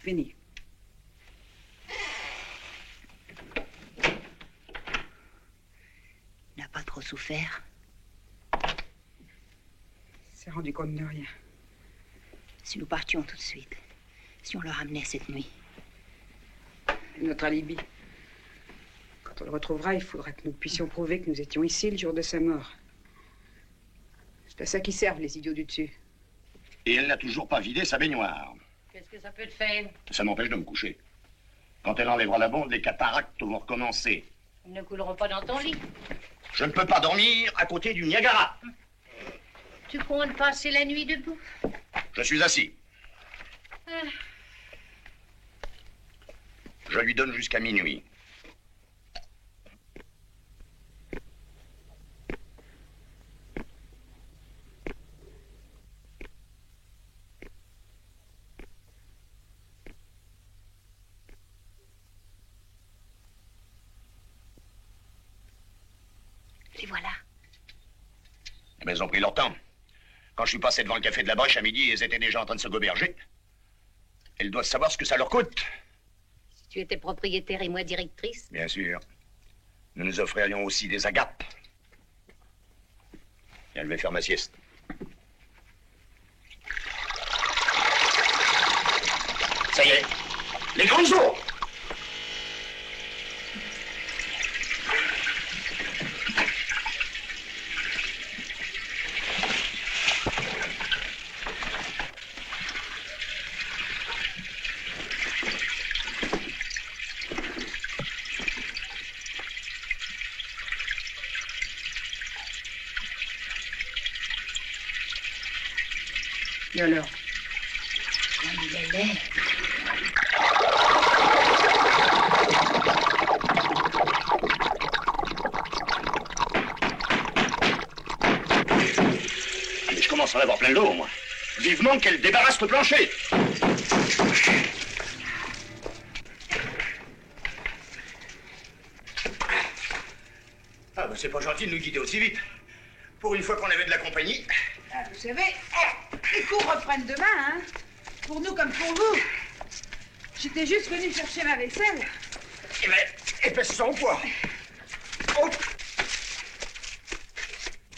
Fini. Il n'a pas trop souffert. Il s'est rendu compte de rien. Si nous partions tout de suite, si on le ramenait cette nuit. Et notre alibi. Quand on le retrouvera, il faudra que nous puissions prouver que nous étions ici le jour de sa mort. C'est à ça qu'ils servent, les idiots du dessus. Et elle n'a toujours pas vidé sa baignoire. Qu'est-ce que ça peut te faire? Ça m'empêche de me coucher. Quand elle enlèvera la bombe, les cataractes vont recommencer. Ils ne couleront pas dans ton lit. Je ne peux pas dormir à côté du Niagara. Tu comptes passer la nuit debout? Je suis assis. Je lui donne jusqu'à minuit. Les voilà. Mais ils ont pris leur temps. Quand je suis passé devant le café de la Brèche à midi, ils étaient déjà en train de se goberger. Elles doivent savoir ce que ça leur coûte. Si tu étais propriétaire et moi directrice. Bien sûr. Nous nous offririons aussi des agapes. Et elle va faire ma sieste. Ça y est, les grands jours. Et alors? Comme il est laid. Mais je commence à en avoir plein le dos, moi. Vivement qu'elle débarrasse le plancher. Ah, bah c'est pas gentil de nous quitter aussi vite. Pour une fois qu'on avait de la compagnie. Ah, vous savez, les cours reprennent demain, hein? Pour nous comme pour vous. J'étais juste venue chercher ma vaisselle. Eh ben, épaisse-toi au poids. Oh.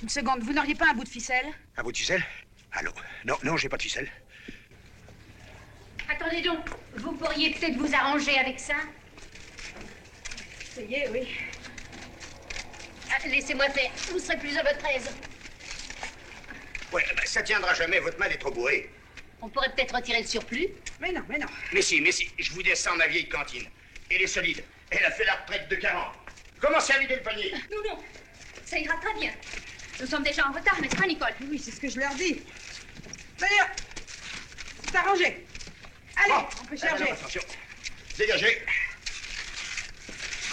Une seconde, vous n'auriez pas un bout de ficelle? Un bout de ficelle? Allô? Non, non, j'ai pas de ficelle. Attendez donc, vous pourriez peut-être vous arranger avec ça? Ça y est, oui. Ah, laissez-moi faire, vous serez plus à votre aise. Ouais, ben, ça tiendra jamais, votre main est trop bourrée. On pourrait peut-être retirer le surplus. Mais non, mais non. Mais si, je vous descends ma vieille cantine. Elle est solide. Elle a fait la retraite de 40. Commencez à vider le panier. Non, ça ira très bien. Nous sommes déjà en retard, n'est-ce pas, Nicole? Oui, c'est ce que je leur dis. D'ailleurs, c'est arrangé. Allez, bon, on peut charger. Alors, attention. Dégagez.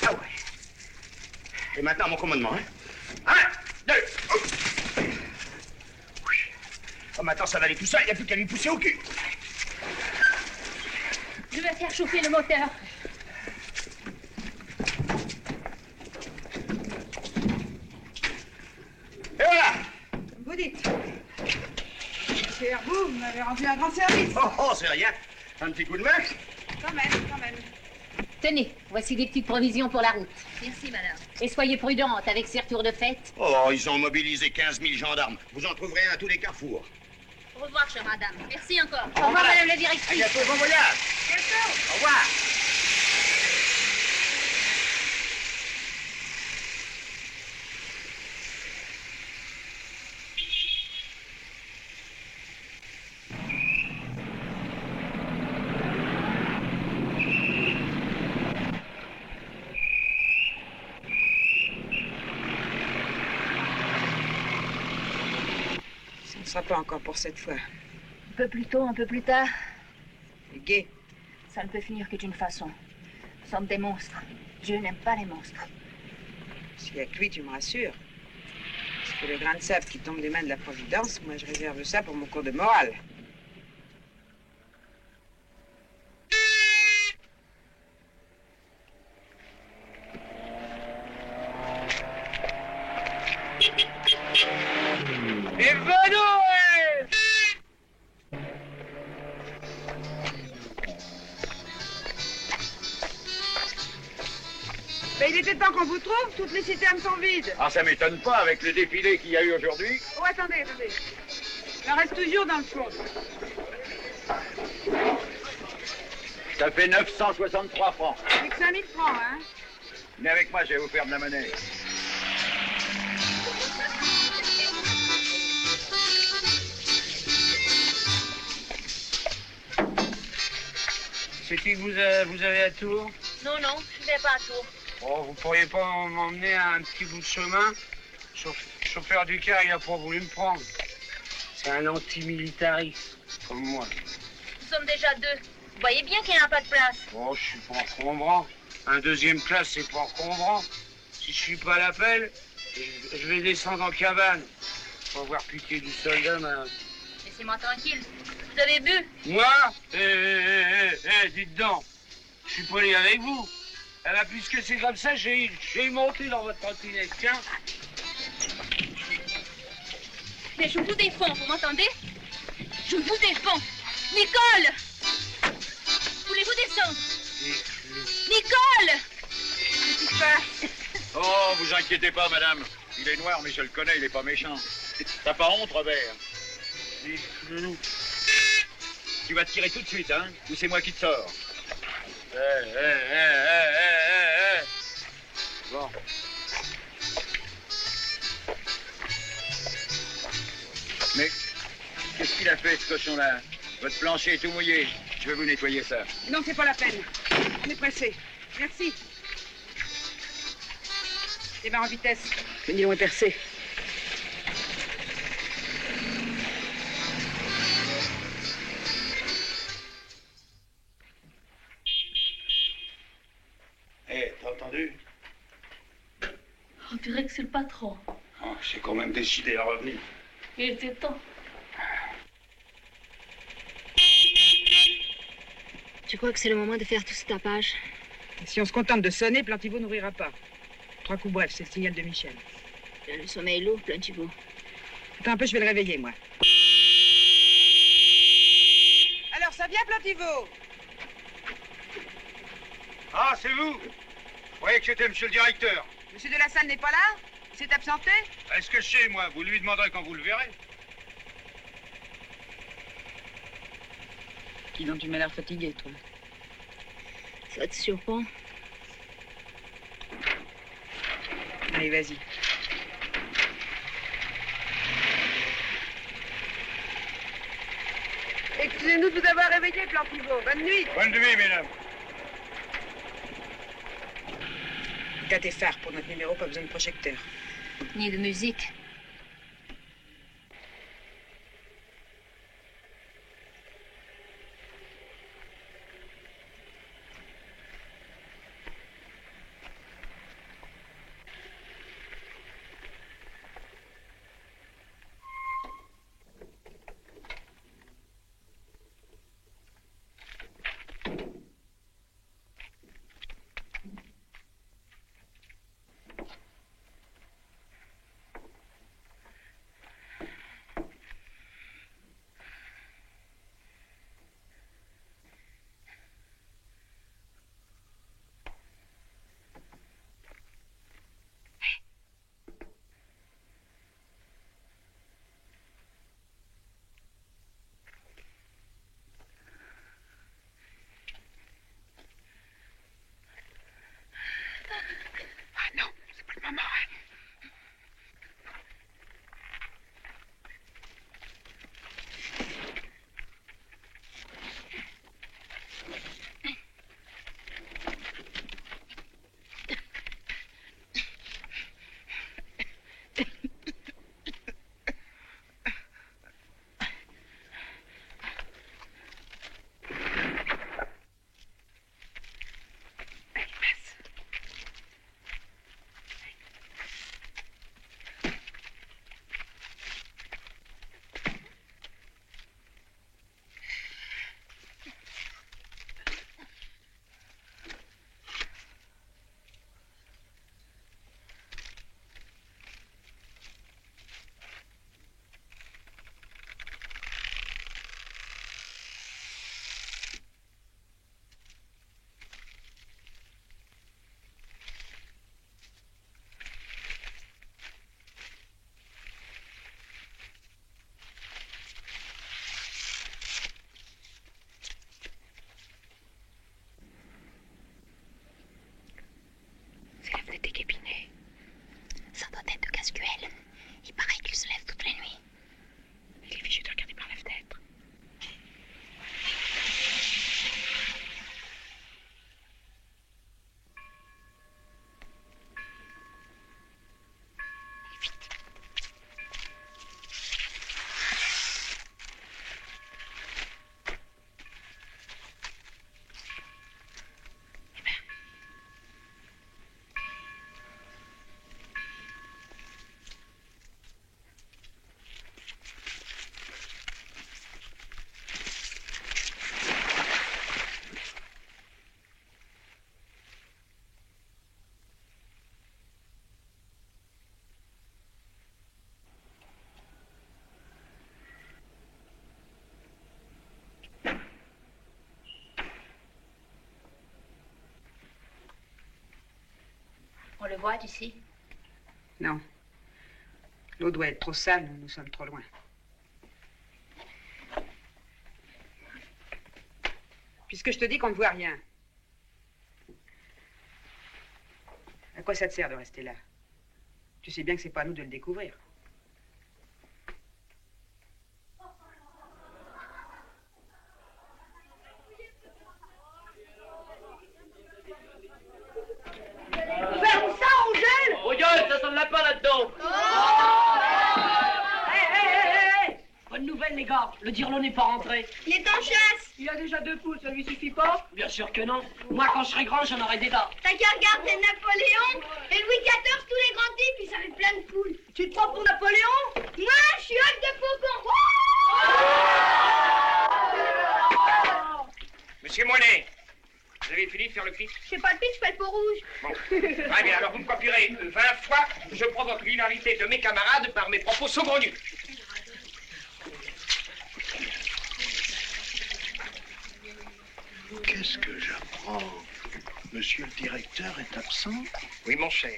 Ah ouais. Et maintenant, mon commandement, hein? 1, 2. Oui. Oh, maintenant, ça va aller tout seul. Il n'y a plus qu'à lui pousser au cul. Je vais faire chauffer le moteur. Et voilà. Comme vous dites. Monsieur Herbout, vous m'avez rendu un grand service. Oh, c'est rien. Un petit coup de main. Quand même, quand même. Tenez, voici des petites provisions pour la route. Merci, madame. Et soyez prudente avec ces retours de fête. Oh, ils ont mobilisé 15 000 gendarmes. Vous en trouverez un à tous les carrefours. Au revoir, chère madame. Merci encore. Au revoir, madame la directrice. À bientôt, bon voyage. Bientôt. Au revoir. Ce ne sera pas encore pour cette fois. Un peu plus tôt, un peu plus tard. C'est gai. Ça ne peut finir que d'une façon. Nous sommes des monstres. Je n'aime pas les monstres. S'il y a que lui, tu me rassures. Parce que le grain de sable qui tombe des mains de la Providence, moi je réserve ça pour mon cours de morale. Et venons! Mais il était temps qu'on vous trouve, toutes les citernes sont vides. Ah, ça m'étonne pas avec le défilé qu'il y a eu aujourd'hui. Oh, attendez. Il en reste toujours dans le fond. Ça fait 963 francs. Avec 5000 francs, hein? Venez avec moi, je vais vous faire de la monnaie. C'est qui que vous avez à Tours? Non, je ne vais pas à Tours. Oh, vous pourriez pas m'emmener à un petit bout de chemin? Chauffeur du car, il a pas voulu me prendre. C'est un anti-militariste, comme moi. Nous sommes déjà deux. Vous voyez bien qu'il n'y a pas de place. Oh, je suis pas encombrant. Un deuxième classe, c'est pas encombrant. Si je suis pas à l'appel, je vais descendre en cabane. Pour voir piquer du soldat, Laissez-moi tranquille. Vous avez bu? Moi? Dites donc. Je suis pas allé avec vous. Eh ben, puisque c'est comme ça, j'ai monté dans votre trottinette. Tiens. Mais je vous défends, vous m'entendez? Je vous défends. Nicole! Voulez-vous descendre? Nicole! Qu'est-ce qui se passe? Oh, vous inquiétez pas, madame. Il est noir, mais je le connais, il est pas méchant. T'as pas honte, Robert? Tu vas te tirer tout de suite, hein? Ou c'est moi qui te sors? Bon. Mais qu'est-ce qu'il a fait, ce cochon-là? Votre plancher est tout mouillé. Je vais vous nettoyer ça. Non, c'est pas la peine. On est pressé. Merci. Démarre en vitesse. Le nylon est percé. entendu? On dirait que c'est le patron. Oh, j'ai quand même décidé à revenir. Il était temps. Tu crois que c'est le moment de faire tout ce tapage? Si on se contente de sonner, Plantivaux n'ouvrira pas. 3 coups brefs, c'est le signal de Michel. Le sommeil est lourd, Plantivaux. Attends un peu, je vais le réveiller, moi. Alors, ça vient, Plantivaux? Ah, c'est vous? Je croyais que c'était monsieur le directeur. Monsieur de la Salle n'est pas là? Il s'est absenté? Est-ce que je sais, moi? Vous lui demanderez quand vous le verrez. Dis donc, tu m'as l'air fatigué, toi. Ça te surprend? Allez, vas-y. Excusez-nous de vous avoir réveillé, Plantivaux. Bonne nuit. Bonne nuit, mesdames. T'as tes phares pour notre numéro, pas besoin de projecteur. Ni de musique. Ça doit être de Cascuel. Il paraît qu'il se lève toutes les nuits. Il est fichu de regarder par la fenêtre. On le voit d'ici? Non. L'eau doit être trop sale, nous sommes trop loin. Puisque je te dis qu'on ne voit rien. À quoi ça te sert de rester là? Tu sais bien que c'est pas à nous de le découvrir. Ferme ça, Angèle! Oh, gueule, ça sent le lapin là-dedans! Hé, hé, hé, hé! Bonne nouvelle! nouvelles, les gars. Le dirlo n'est pas rentré. Il est en chasse. Il a déjà 2 poules, ça lui suffit pas? Bien sûr que non. Moi, quand je serai grand, j'en aurai des tas. T'as qu'à regarder Napoléon et Louis XIV, tous les grands types, ils avaient plein de poules. Tu te prends pour Napoléon? Moi, je suis Hugues de Faucon. Monsieur Monet, vous avez fini de faire le pitch? Je fais pas le pitch, je fais le pot rouge. Bon. Très bien, alors vous me copierez 20 fois. Je provoque l'hilarité de mes camarades par mes propos saugrenus. Qu'est-ce que j'apprends? Monsieur le directeur est absent? Oui, mon cher.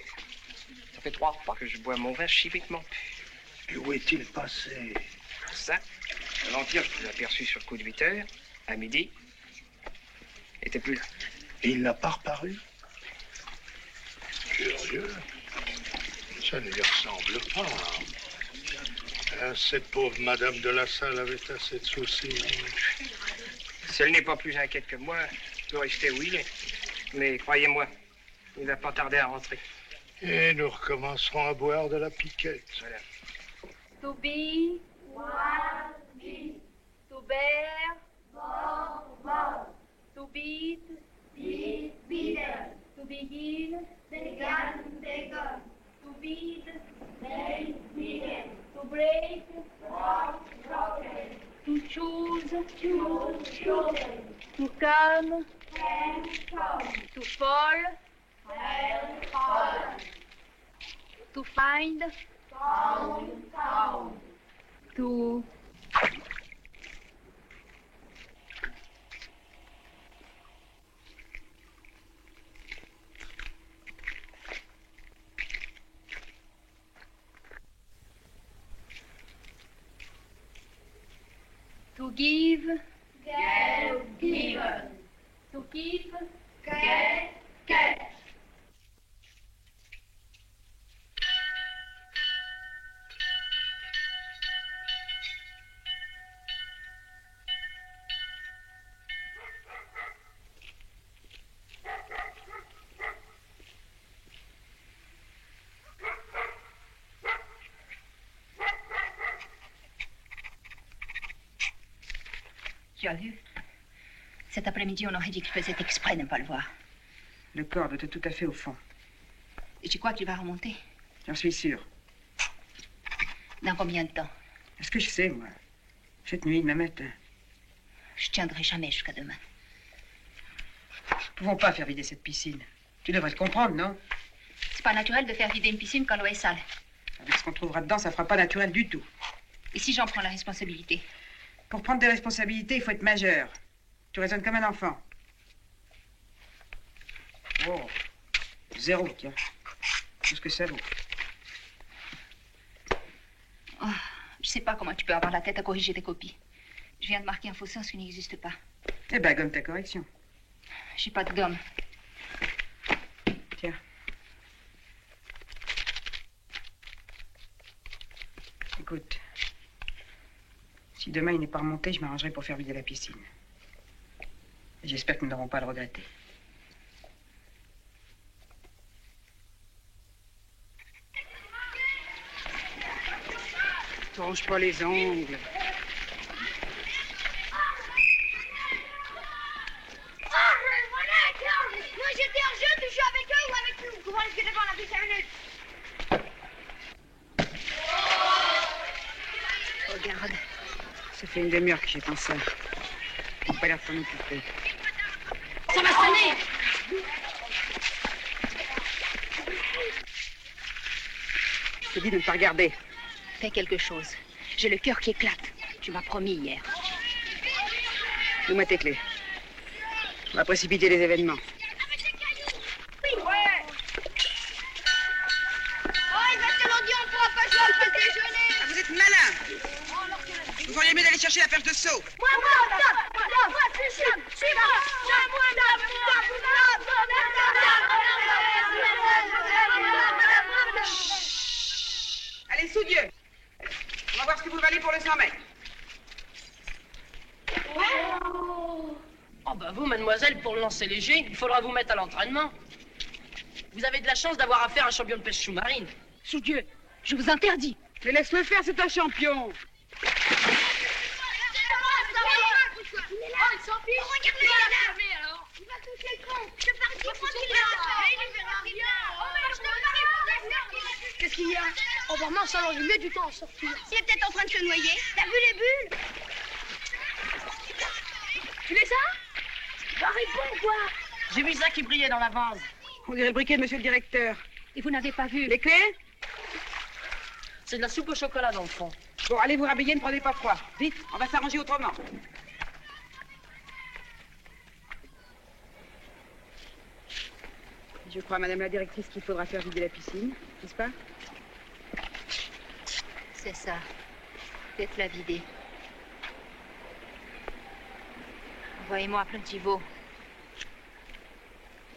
Ça fait 3 repas que je bois mon vin chimiquement pur. Et où est-il passé? Ça, avant-hier, je l'ai aperçu sur le coup de 8 heures, à midi. Il était plus là. Et il n'a pas reparu? Curieux. Ça ne lui ressemble pas. Ah, cette pauvre Madame de la Salle avait assez de soucis. Si elle n'est pas plus inquiète que moi, il peut rester où il est. Mais croyez-moi, il ne va pas tarder à rentrer. Et nous recommencerons à boire de la piquette. Voilà. To be, to bear, to beat, to begin, to beat, to break, to choose, to come, to fall, to find, to give, given, to keep, kept. Tu as vu? Cet après-midi, on aurait dit que je faisais exprès de ne pas le voir. Le corps doit être tout à fait au fond. Et tu crois qu'il va remonter? J'en suis sûr. Dans combien de temps? Est-ce que je sais, moi? Cette nuit, demain matin. Je tiendrai jamais jusqu'à demain. Nous ne pouvons pas faire vider cette piscine. Tu devrais le comprendre, non? C'est pas naturel de faire vider une piscine quand l'eau est sale. Avec ce qu'on trouvera dedans, ça fera pas naturel du tout. Et si j'en prends la responsabilité? Pour prendre des responsabilités, il faut être majeur. Tu raisonnes comme un enfant. Oh, 0, tiens. Tout ce que ça vaut. Oh, je sais pas comment tu peux avoir la tête à corriger tes copies. Je viens de marquer un faux sens qui n'existe pas. Eh ben, gomme ta correction. J'ai pas de gomme. Tiens. Écoute. Si demain il n'est pas remonté, je m'arrangerai pour faire vider la piscine. Et j'espère que nous n'aurons pas à le regretter. Ronge pas les ongles. Moi j'étais en jeu, tu joues avec eux ou avec nous? Comment est-ce que devant la plus 5 minutes? Regarde. Ça fait une demi-heure que j'ai pensé. Il n'a pas l'air de s'en occuper. Ça va sonner! Je te dis de ne pas regarder. Fais quelque chose. J'ai le cœur qui éclate. Tu m'as promis hier. Donne-moi tes clés. On va précipiter les événements. Oui, ouais. Oh, il va te l'en dire, on pourra pas jouer au petit déjeuner. Vous êtes malin. Vous feriez mieux d'aller chercher la perche de seau. Moi, suis-moi. Allez, sous Dieu. On va voir ce que vous valez pour le 100 mètres. Oh ben vous, mademoiselle, pour le lancer léger, il faudra vous mettre à l'entraînement. Vous avez de la chance d'avoir affaire à un champion de pêche sous-marine. Sous Dieu, je vous interdis. Mais laisse-le faire, c'est un champion. Oh, maman, ça aurait mieux du temps à sortir. Il est peut-être en train de se noyer. T'as vu les bulles? Tu les as? Va répondre, quoi. J'ai vu ça qui brillait dans la vase. On dirait le briquet de monsieur le directeur. Et vous n'avez pas vu? Les clés? C'est de la soupe au chocolat dans le fond. Bon, allez vous rhabiller, ne prenez pas froid. Vite, on va s'arranger autrement. Je crois, madame la directrice, qu'il faudra faire vider la piscine, n'est-ce pas? C'est ça. Faites-la vider. Envoyez-moi plein de chivaux.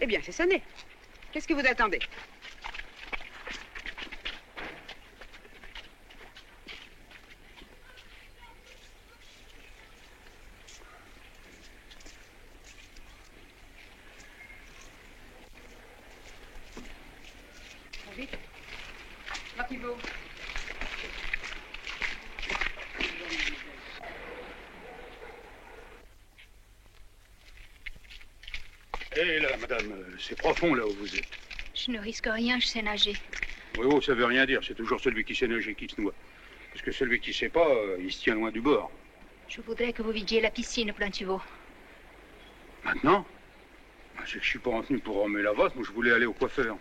Eh bien, c'est sonné. Qu'est-ce que vous attendez? Vite. Va, Thibault. Hé là, madame, c'est profond là où vous êtes. Je ne risque rien, je sais nager. Oui, oh, ça veut rien dire, c'est toujours celui qui sait nager qui se noie. Parce que celui qui sait pas, il se tient loin du bord. Je voudrais que vous vidiez la piscine, plein de chivaux. Maintenant? C'est que je suis pas retenu pour remuer la vôtre, moi je voulais aller au coiffeur.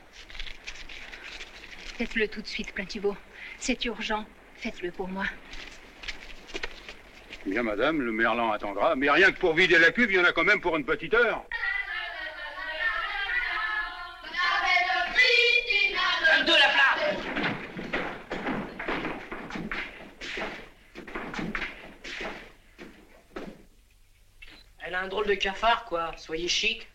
Faites-le tout de suite, plein de chivaux. C'est urgent. Faites-le pour moi. Bien, madame, le merlan attendra. Mais rien que pour vider la cuve, il y en a quand même pour une petite heure. De la flamme. Elle a un drôle de cafard, quoi. Soyez chic.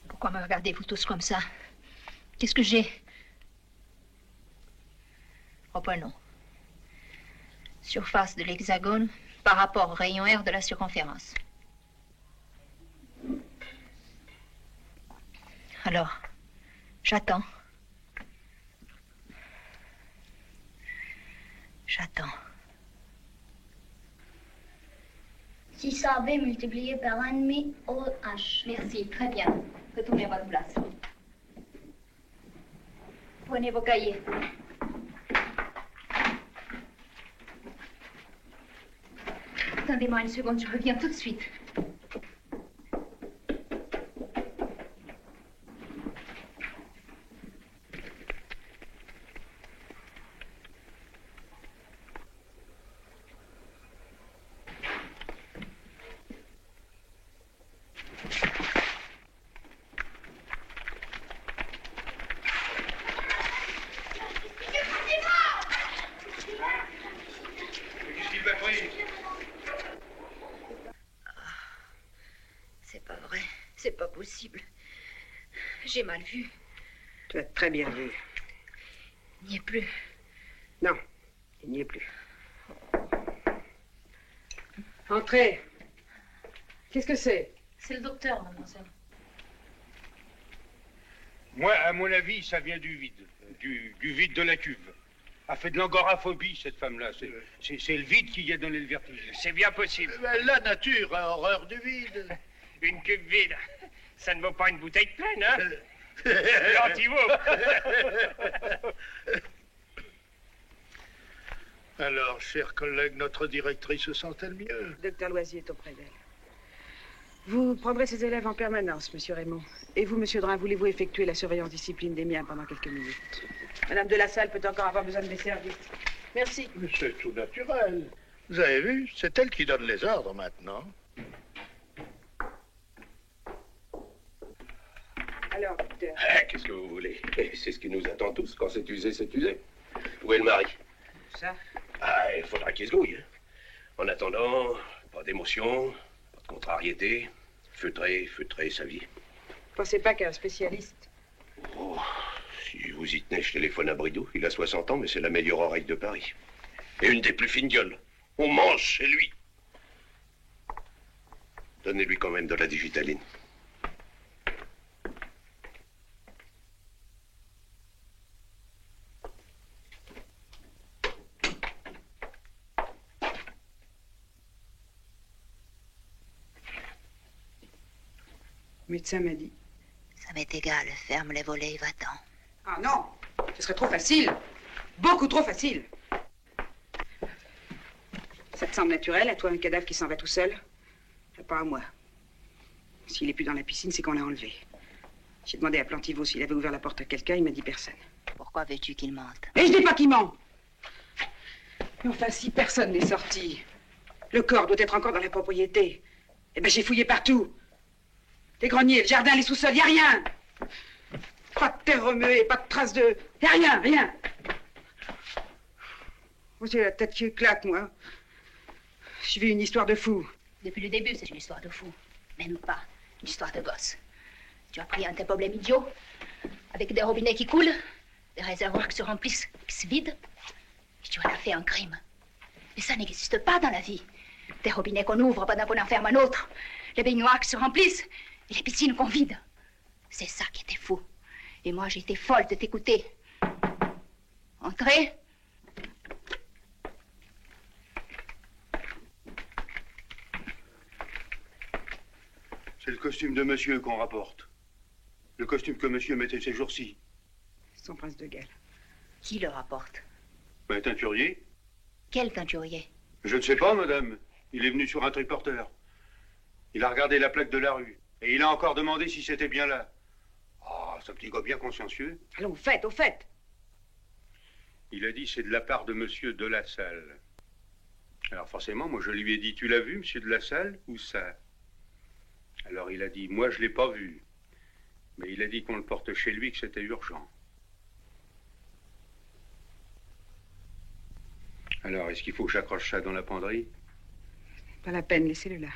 Pourquoi me regardez-vous tous comme ça? Qu'est-ce que j'ai? Reprenons. Surface de l'hexagone par rapport au rayon R de la circonférence. Alors, j'attends. J'attends. 6 AB multiplié par 1,5 OH. Merci, très bien. Retournez à votre place. Prenez vos cahiers. Attendez-moi une seconde, je reviens tout de suite. C'est pas vrai, c'est pas possible. J'ai mal vu. Tu as très bien vu. Il n'y est plus. Non, il n'y est plus. Entrez. Qu'est-ce que c'est? C'est le docteur, mademoiselle. Moi, à mon avis, ça vient du vide. Du vide de la cuve. A fait de l'angoraphobie, cette femme-là. C'est le vide qui lui a donné le vertige. C'est bien possible. La nature a horreur du vide. Une cuve vide. Ça ne vaut pas une bouteille pleine, hein? L'antivo. Alors, chers collègues, notre directrice se sent-elle mieux? Docteur Loisier est auprès d'elle. Vous prendrez ses élèves en permanence, monsieur Raymond. Et vous, monsieur Drin, voulez-vous effectuer la surveillance discipline des miens pendant quelques minutes? Madame de la Salle peut encore avoir besoin de mes services. Merci. Mais c'est tout naturel. Vous avez vu, c'est elle qui donne les ordres maintenant. Alors, docteur. Qu'est-ce que vous voulez? C'est ce qui nous attend tous. Quand c'est usé, c'est usé. Où est le mari? Ça? Ah, il faudra qu'il se grouille. En attendant, pas d'émotion, pas de contrariété. Feutrer sa vie. Pensez pas qu'un spécialiste. Oh, si vous y tenez, je téléphone à Bridou. Il a 60 ans, mais c'est la meilleure oreille de Paris. Et une des plus fines gueules. On mange chez lui. Donnez-lui quand même de la digitaline. Le médecin m'a dit. Ça m'est égal, ferme les volets et va-t'en. Ah non, ce serait trop facile. Beaucoup trop facile. Ça te semble naturel, à toi, un cadavre qui s'en va tout seul? Pas à moi. S'il est plus dans la piscine, c'est qu'on l'a enlevé. J'ai demandé à Plantiveau s'il avait ouvert la porte à quelqu'un, il m'a dit personne. Pourquoi veux-tu qu'il mente? Et je dis pas qu'il ment. Mais enfin, si personne n'est sorti, le corps doit être encore dans la propriété. Eh ben, j'ai fouillé partout. Les greniers, le jardin, les sous-sols, y a rien. Pas de terre remuée, pas de traces de... Y a rien, rien. Moi, j'ai la tête qui claque, moi. J'ai vu une histoire de fou. Depuis le début, c'est une histoire de fou. Même pas une histoire de gosse. Tu as pris un tes problèmes idiots, avec des robinets qui coulent, des réservoirs qui se remplissent, qui se vident, et tu en as fait un crime. Mais ça n'existe pas dans la vie. Des robinets qu'on ouvre pendant qu'on en ferme un autre, les baignoires qui se remplissent, et les piscines qu'on vide. C'est ça qui était fou. Et moi, j'étais folle de t'écouter. Entrez. C'est le costume de monsieur qu'on rapporte. Le costume que monsieur mettait ces jours-ci. Son prince de Galles. Qui le rapporte? Un teinturier. Quel teinturier? Je ne sais pas, madame. Il est venu sur un triporteur. Il a regardé la plaque de la rue. Et il a encore demandé si c'était bien là. Ah, ce petit gars bien consciencieux. Allons, au fait, au fait. Il a dit c'est de la part de monsieur de la Salle. Alors forcément, moi je lui ai dit, tu l'as vu, monsieur de la Salle, ou ça? Alors il a dit, moi je l'ai pas vu. Mais il a dit qu'on le porte chez lui, que c'était urgent. Alors, est-ce qu'il faut que j'accroche ça dans la penderie? Pas la peine, laissez-le là.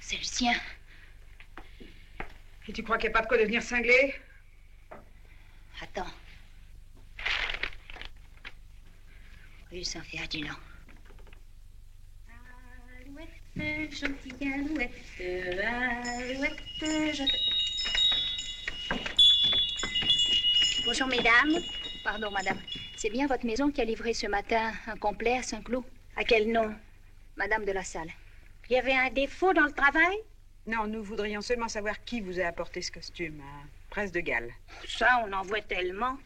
C'est le sien. Et tu crois qu'il n'y a pas de quoi devenir cinglé? Attends. Rue Saint-Ferdinand. Alouette, gentille alouette, alouette, Bonjour, mesdames. Pardon, madame. C'est bien votre maison qui a livré ce matin un complet à Saint-Cloud? À quel nom? Madame de la Salle. Il y avait un défaut dans le travail? Non, nous voudrions seulement savoir qui vous a apporté ce costume, un prince de Galles. Ça, on en voit tellement.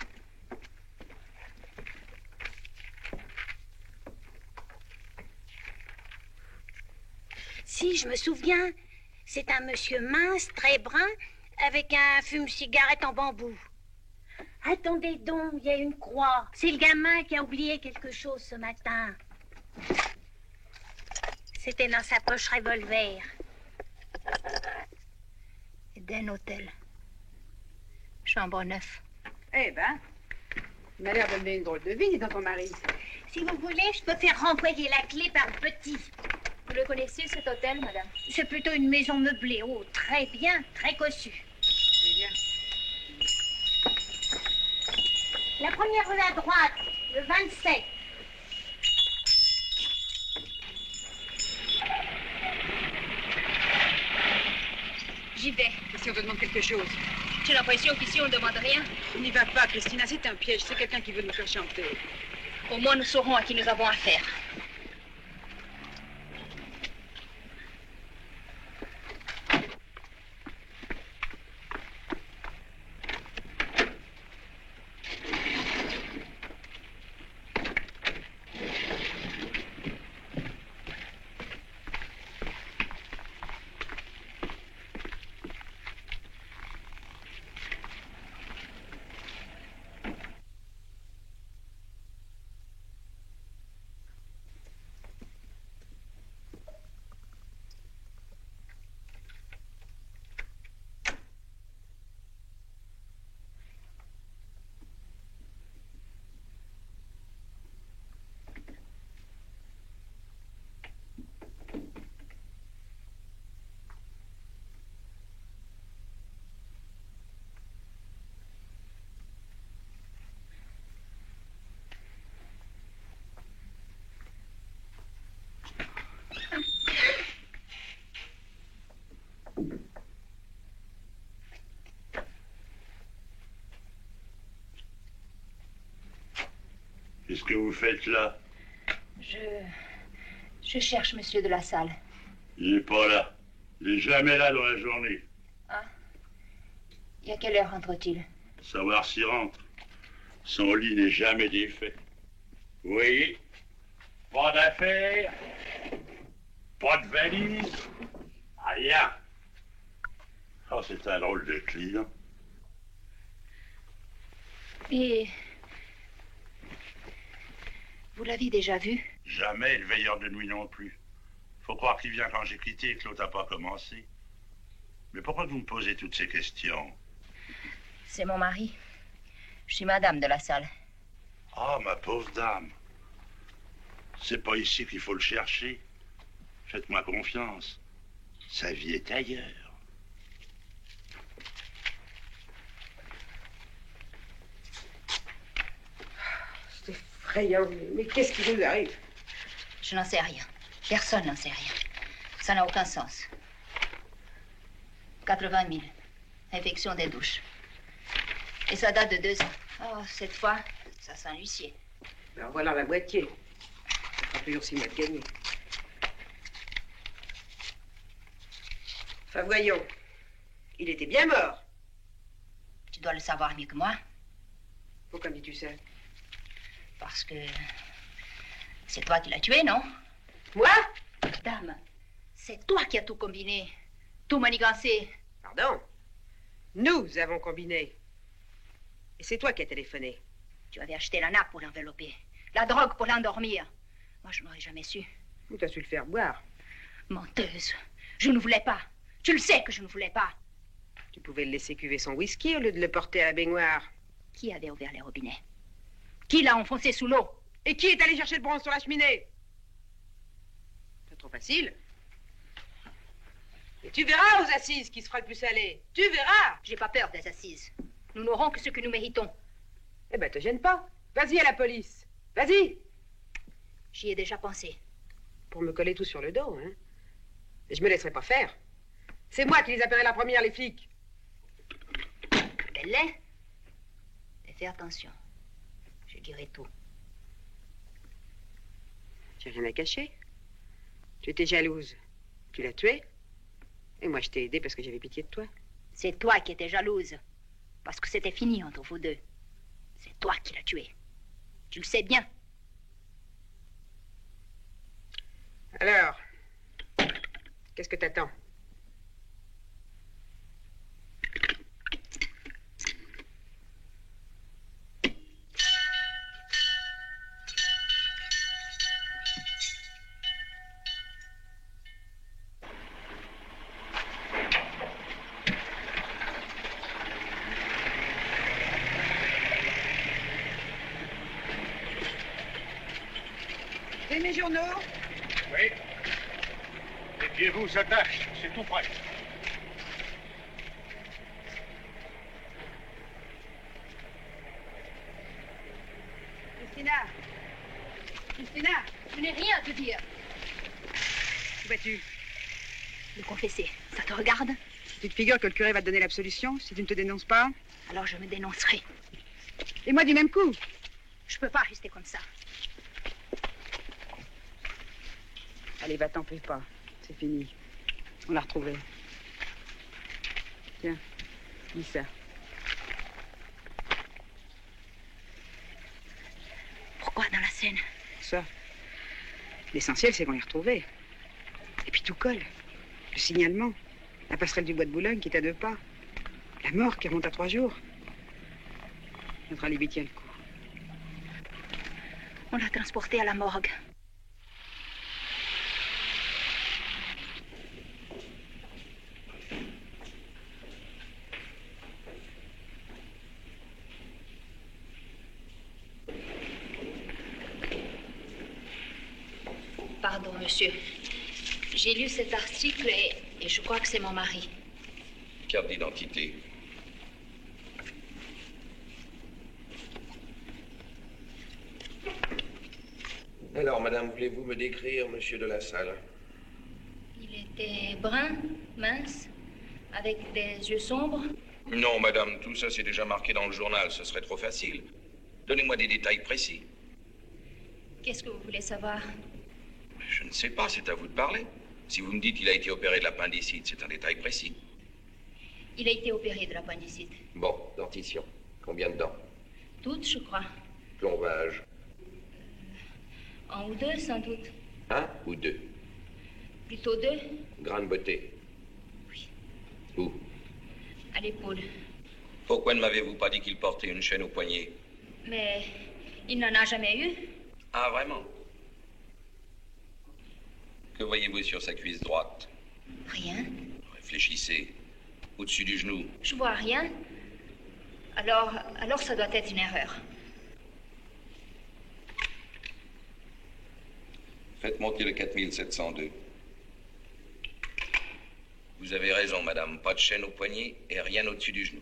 Si, je me souviens. C'est un monsieur mince, très brun, avec un fume-cigarette en bambou. Attendez donc, il y a une croix. C'est le gamin qui a oublié quelque chose ce matin. C'était dans sa poche revolver. D'un hôtel. Chambre 9. Eh ben, il m'a l'air de mener une drôle de vie, dis donc ton mari. Si vous voulez, je peux faire renvoyer la clé par le petit. Vous le connaissez, cet hôtel, madame? C'est plutôt une maison meublée. Oh, très bien, très cossue. C'est bien. La première rue à droite, le 27. J'y vais. Et si on te demande quelque chose? J'ai l'impression qu'ici, on ne demande rien. On n'y va pas, Christina, c'est un piège. C'est quelqu'un qui veut nous faire chanter. Au moins, nous saurons à qui nous avons affaire. Qu'est-ce que vous faites là? Je cherche monsieur de la Salle. Il n'est pas là. Il n'est jamais là dans la journée. Ah. Et à quelle heure rentre-t-il? Savoir s'il rentre. Son lit n'est jamais défait. Vous voyez? Pas d'affaires. Pas de valise. Rien. Oh, c'est un drôle de client. Et... vous l'avez déjà vu? Jamais, le veilleur de nuit non plus. Faut croire qu'il vient quand j'ai quitté et que l'autre n'a pas commencé. Mais pourquoi vous me posez toutes ces questions? C'est mon mari. Je suis madame de la Salle. Ah, ma pauvre dame. C'est pas ici qu'il faut le chercher. Faites-moi confiance. Sa vie est ailleurs. C'est effrayant. Mais qu'est-ce qui vous arrive? Je n'en sais rien. Personne n'en sait rien. Ça n'a aucun sens. 80 000. Infection des douches. Et ça date de 2 ans. Oh, cette fois, ça sent l'huissier. Ben voilà la moitié. Ça fera toujours 6 mois de gagné. Enfin, voyons. Il était bien mort. Tu dois le savoir mieux que moi. Pourquoi me dis-tu ça? Parce que... c'est toi qui l'as tué, non? Moi? Dame, c'est toi qui as tout combiné. Tout manigancé. Pardon? Nous avons combiné. Et c'est toi qui as téléphoné. Tu avais acheté la nappe pour l'envelopper. La drogue pour l'endormir. Moi, je n'aurais jamais su. Ou t'as su le faire boire. Menteuse. Je ne voulais pas. Tu le sais que je ne voulais pas. Tu pouvais le laisser cuver son whisky au lieu de le porter à la baignoire. Qui avait ouvert les robinets? Qui l'a enfoncé sous l'eau? Et qui est allé chercher le bronze sur la cheminée? C'est trop facile. Et tu verras aux assises qui se fera le plus salé. Tu verras. J'ai pas peur des assises. Nous n'aurons que ce que nous méritons. Eh ben, te gêne pas. Vas-y à la police. Vas-y. J'y ai déjà pensé. Pour me coller tout sur le dos, hein. Et je me laisserai pas faire. C'est moi qui les appellerai la première, les flics. Appelle-les. Et fais attention. Je dirai tout. J'ai rien à cacher. Tu étais jalouse. Tu l'as tué. Et moi, je t'ai aidé parce que j'avais pitié de toi. C'est toi qui étais jalouse. Parce que c'était fini entre vous deux. C'est toi qui l'as tué. Tu le sais bien. Alors, qu'est-ce que t'attends? Mes journaux? Oui. Méfiez-vous, ça tâche. C'est tout prêt. Christina! Christina! Je n'ai rien à te dire. Où vas-tu? Me confesser, ça te regarde? Tu te figures que le curé va te donner l'absolution si tu ne te dénonces pas? Alors je me dénoncerai. Et moi du même coup? Je peux pas rester comme ça. Allez, va, t'en fais pas. C'est fini. On l'a retrouvé. Tiens, dis ça. Pourquoi dans la Seine? Ça. L'essentiel, c'est qu'on l'ait retrouvé. Et puis tout colle. Le signalement. La passerelle du bois de Boulogne qui est à 2 pas. La mort qui remonte à 3 jours. Notre alibi tient le coup. On l'a transporté à la morgue. Pardon, monsieur. J'ai lu cet article et je crois que c'est mon mari. Carte d'identité. Alors, madame, voulez-vous me décrire monsieur de la Salle? Il était brun, mince, Avec des yeux sombres? Non, madame, tout ça c'est déjà marqué dans le journal, ce serait trop facile. Donnez-moi des détails précis. Qu'est-ce que vous voulez savoir? Je ne sais pas, c'est à vous de parler. Si vous me dites qu'il a été opéré de l'appendicite, c'est un détail précis. Il a été opéré de l'appendicite. Bon, dentition. Combien de dents? Toutes, je crois. Plombage. Un ou deux, sans doute. Un ou deux? Plutôt deux. Grande beauté. Oui. Où? À l'épaule. Pourquoi ne m'avez-vous pas dit qu'il portait une chaîne au poignet? Mais il n'en a jamais eu. Ah, vraiment? Que voyez-vous sur sa cuisse droite? Rien. Réfléchissez. Au-dessus du genou. Je vois rien. Alors ça doit être une erreur. Faites monter le 4702. Vous avez raison, madame. Pas de chaîne au poignet et rien au-dessus du genou.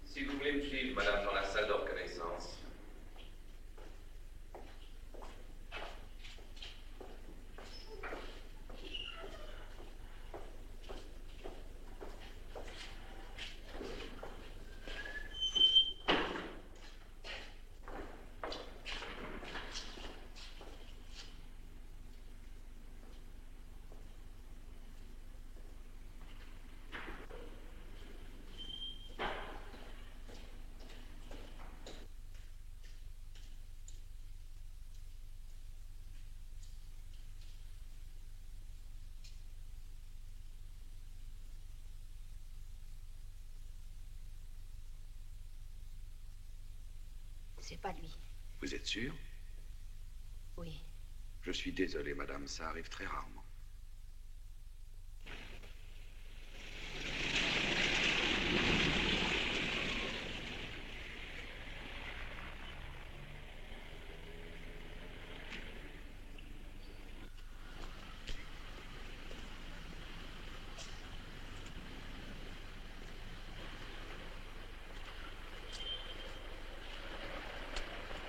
Si vous voulez me suivre, madame, dans la salle de reconnaissance. C'est pas lui. Vous êtes sûr? Oui. Je suis désolé, madame, ça arrive très rarement.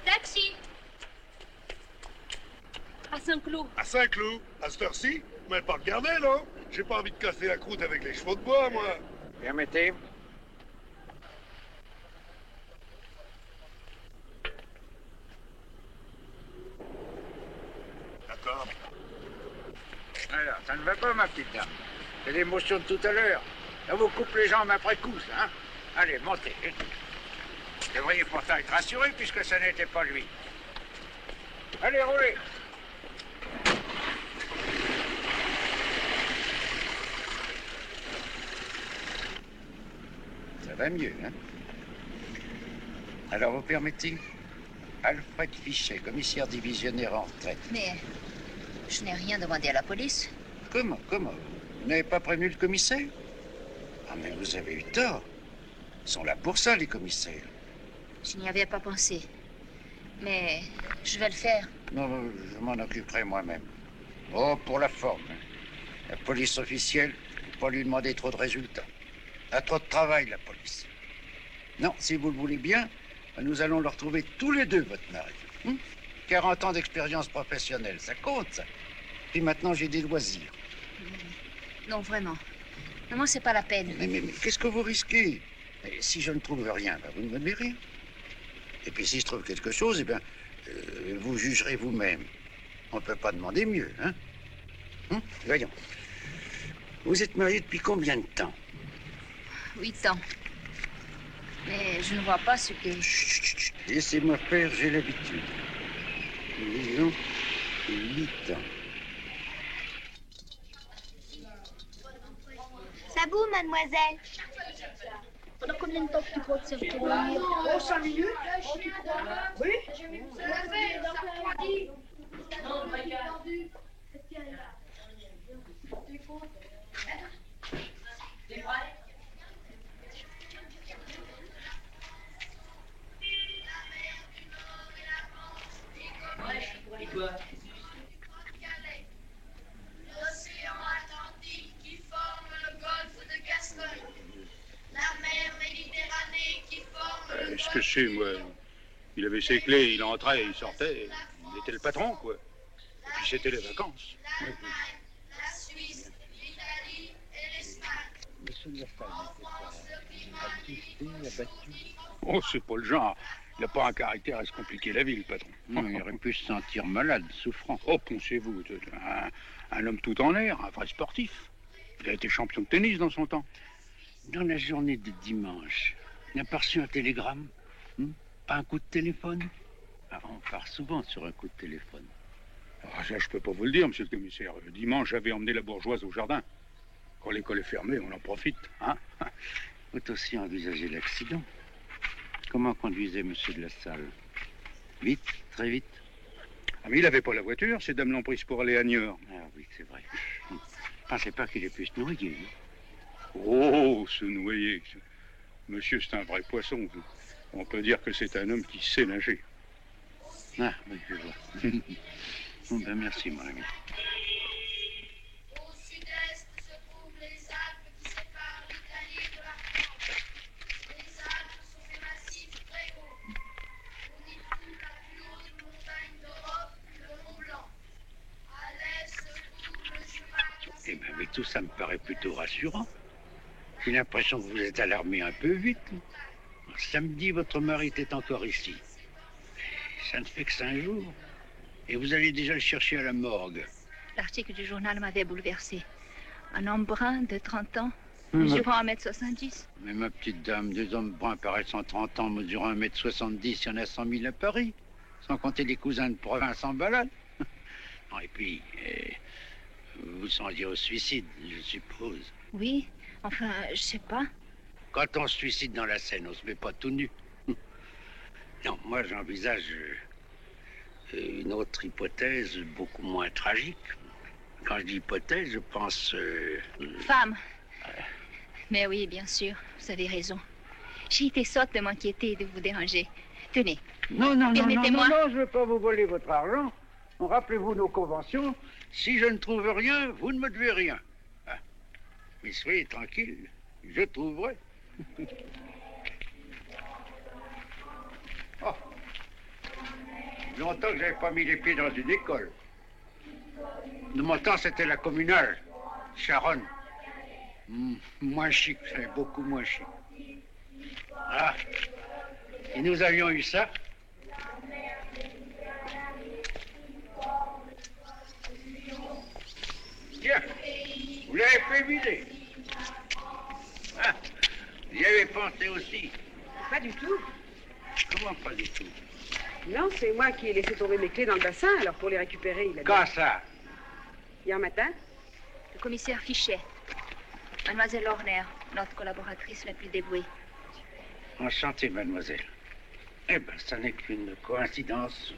Taxi! À Saint-Cloud. À Saint-Cloud? À cette heure-ci? Mais pas regarder, non? J'ai pas envie de casser la croûte avec les chevaux de bois, moi. Permettez. D'accord. Alors, ça ne va pas, ma petite dame. C'est l'émotion de tout à l'heure. Ça vous coupe les jambes après coup, ça, hein? Allez, montez. Vous devriez pourtant être rassuré puisque ce n'était pas lui. Allez, roulez. Ça va mieux, hein? Alors, vous permettez? Alfred Fichet, commissaire divisionnaire en retraite. Mais je n'ai rien demandé à la police. Comment? Vous n'avez pas prévenu le commissaire? Ah, mais vous avez eu tort. Ils sont là pour ça, les commissaires. Je n'y avais pas pensé. Mais je vais le faire. Non, je m'en occuperai moi-même. Oh, pour la forme. La police officielle, faut pas lui demander trop de résultats. A trop de travail, la police. Non, si vous le voulez bien, nous allons le retrouver tous les deux, votre mari. 40 ans d'expérience professionnelle, ça compte, ça. Puis maintenant, j'ai des loisirs. Non, vraiment. Non, c'est pas la peine. Mais qu'est-ce que vous risquez? Et si je ne trouve rien, ben, vous ne me direz rien. Et puis si je trouve quelque chose, eh bien, vous jugerez vous-même. On ne peut pas demander mieux, hein? Voyons. Vous êtes marié depuis combien de temps? 8 ans. Mais je ne vois pas ce que... Chut, laissez-moi faire, j'ai l'habitude. Disons 8 ans. Ça boue, mademoiselle. Pendant combien de temps tu crois que ça va tenir? Oh, 5 minutes. Tu crois? Oui. Non, regarde. T'es prêt? Et toi? L'océan Atlantique qui forme le golfe de Gascogne. La mer Méditerranée qui forme le golfe. Est-ce que c'est, moi? Il avait ses clés, il entrait, il sortait. Il était le patron, quoi. Et puis c'était les vacances. La Suisse, l'Italie et l'Espagne. Monsieur de la abattu. Oh, c'est pas le genre. Il n'a pas un caractère à se compliquer la vie, le patron. Non, il aurait pu se sentir malade, souffrant. Oh, pensez-vous, un homme tout en air, un vrai sportif. Il a été champion de tennis dans son temps. Dans la journée de dimanche, il n'a pas reçu un télégramme? Pas un coup de téléphone? On part souvent sur un coup de téléphone. Ah, ça, je peux pas vous le dire, monsieur le commissaire. Dimanche, j'avais emmené la bourgeoise au jardin. Quand l'école est fermée, on en profite, hein? Faut aussi envisager l'accident. Comment conduisait monsieur de la Salle? Vite, très vite? Ah, mais il n'avait pas la voiture, ces dames l'ont prise pour aller à Niort. Ah oui, c'est vrai. Pensez pas qu'il ait pu se noyer. Oh, se noyer. Monsieur, c'est un vrai poisson. On peut dire que c'est un homme qui sait nager. Ah, oui, je vois. Bon, ben, merci, mon ami. Au sud-est se trouvent les Alpes qui séparent l'Italie de la France. Les Alpes sont des massifs très hauts. On y trouve la plus haute montagne d'Europe, le Mont Blanc. À l'est se trouve le Jura. Eh bien, mais tout ça me paraît plutôt rassurant. J'ai l'impression que vous êtes alarmé un peu vite. Samedi, votre mari était encore ici. Ça ne fait que 5 jours. Et vous allez déjà le chercher à la morgue. L'article du journal m'avait bouleversé. Un homme brun de 30 ans, mesurant 1m70. Mais ma petite dame, des hommes bruns paraissant 30 ans, mesurant 1m70, il y en a 100 000 à Paris. Sans compter des cousins de province en balade. Non, et puis, vous songiez au suicide, je suppose. Oui, enfin, je sais pas. Quand on se suicide dans la Seine, on se met pas tout nu. Non, moi j'envisage une autre hypothèse beaucoup moins tragique. Quand je dis hypothèse, je pense... Femme. Mais oui, bien sûr, vous avez raison. J'ai été sotte de m'inquiéter et de vous déranger. Tenez. Non, permettez-moi. je ne veux pas vous voler votre argent. Rappelez-vous nos conventions. Si je ne trouve rien, vous ne me devez rien. Ah. Mais soyez tranquille, je trouverai. Oh. Longtemps que j'avais pas mis les pieds dans une école. De mon temps, c'était la communale, Charonne. Moins chic, c'est beaucoup moins chic. Ah, et nous avions eu ça. Tiens, vous l'avez fait vider. Ah, vous y avez pensé aussi. Pas du tout. Comment pas du tout? Non, c'est moi qui ai laissé tomber mes clés dans le bassin, alors pour les récupérer, il a... Quand ça? Hier matin. Le commissaire Fichet. Mademoiselle Horner, notre collaboratrice la plus dévouée. Enchanté, mademoiselle. Eh ben, ça n'est qu'une coïncidence.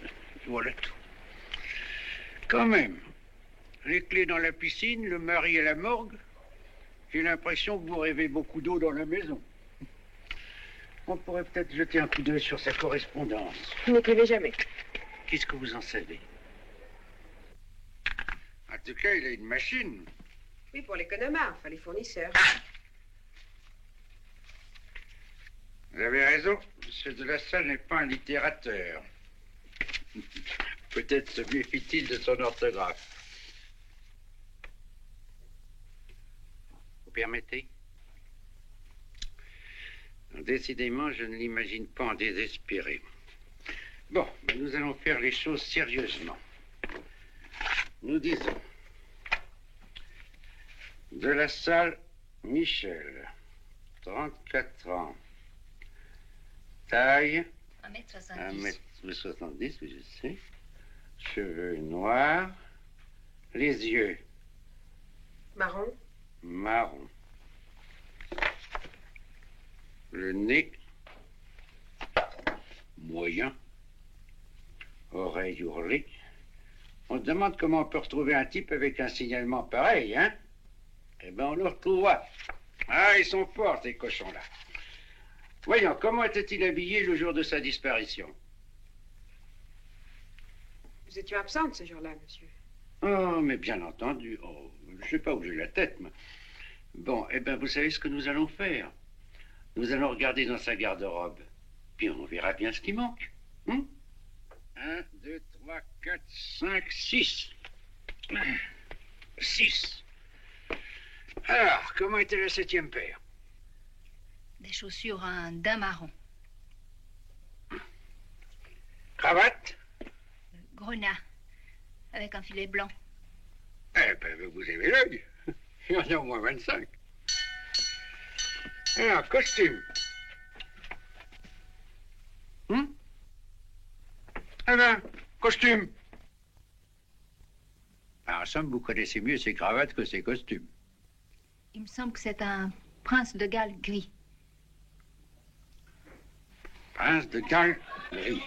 Voilà tout. Quand même, les clés dans la piscine, le mari à la morgue. J'ai l'impression que vous rêvez beaucoup d'eau dans la maison. On pourrait peut-être jeter un coup d'œil sur sa correspondance. Vous n'écrivez jamais. Qu'est-ce que vous en savez? En tout cas, il a une machine. Oui, pour les Connemara, enfin les fournisseurs. Vous avez raison, M. de la Salle n'est pas un littérateur. Peut-être se méfie-t-il de son orthographe. Vous permettez? Décidément, je ne l'imagine pas en désespéré. Bon, ben nous allons faire les choses sérieusement. Nous disons de la Salle Michel, 34 ans, taille 1m70. 1m70, oui, je sais, cheveux noirs, les yeux Marron. marron, le nez moyen, oreille ourlée. On se demande comment on peut retrouver un type avec un signalement pareil, hein? Eh ben, on le retrouvera. Ah, ils sont forts, ces cochons-là. Voyons, comment était-il habillé le jour de sa disparition? Nous étions absentes ce jour-là, monsieur. Oh, mais bien entendu. Oh, je sais pas où j'ai la tête, mais... Bon, eh ben, vous savez ce que nous allons faire? Nous allons regarder dans sa garde-robe. Puis on verra bien ce qui manque. 1, 2, 3, 4, 5, 6. 6. Alors, comment était le 7e paire? Des chaussures en daim marron. Cravate? Grenat. Avec un filet blanc. Eh ben, vous avez l'œil. Il y en a au moins 25. Alors, costume. Eh ben, costume. En somme, vous connaissez mieux ses cravates que ses costumes. Il me semble que c'est un prince de Galles gris. Prince de Galles gris.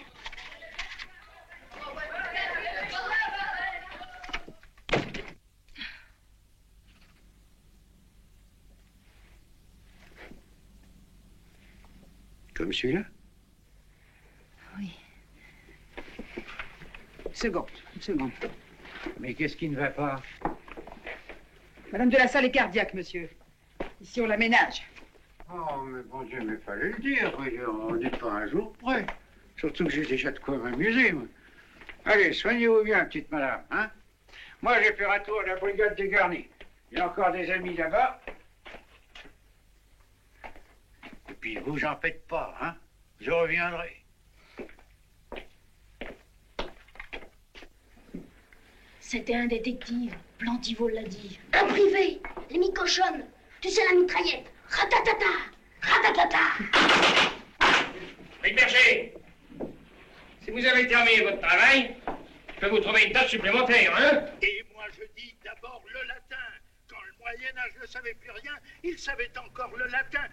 Comme celui-là? Oui. Une seconde. Mais qu'est-ce qui ne va pas? Madame de la Salle est cardiaque, monsieur. Ici, on la ménage. Oh, mais bon Dieu, mais fallait le dire, voyons. On n'est pas un jour près. Surtout que j'ai déjà de quoi m'amuser, moi. Allez, soignez-vous bien, petite madame, hein? Moi, je vais faire un tour à la brigade des garnis. Il y a encore des amis là-bas. Et puis, vous, j'en faites pas, hein? Je reviendrai. C'était un détective. Plantiveau l'a dit. Un privé. Les mi-cochonnes. Tu sais, la mitraillette. Ratatata. Ratatata. Les bergers, si vous avez terminé votre travail, je peux vous trouver une tâche supplémentaire, hein? Et moi, je dis d'abord le latin. Quand le Moyen-Âge ne savait plus rien, il savait encore le latin.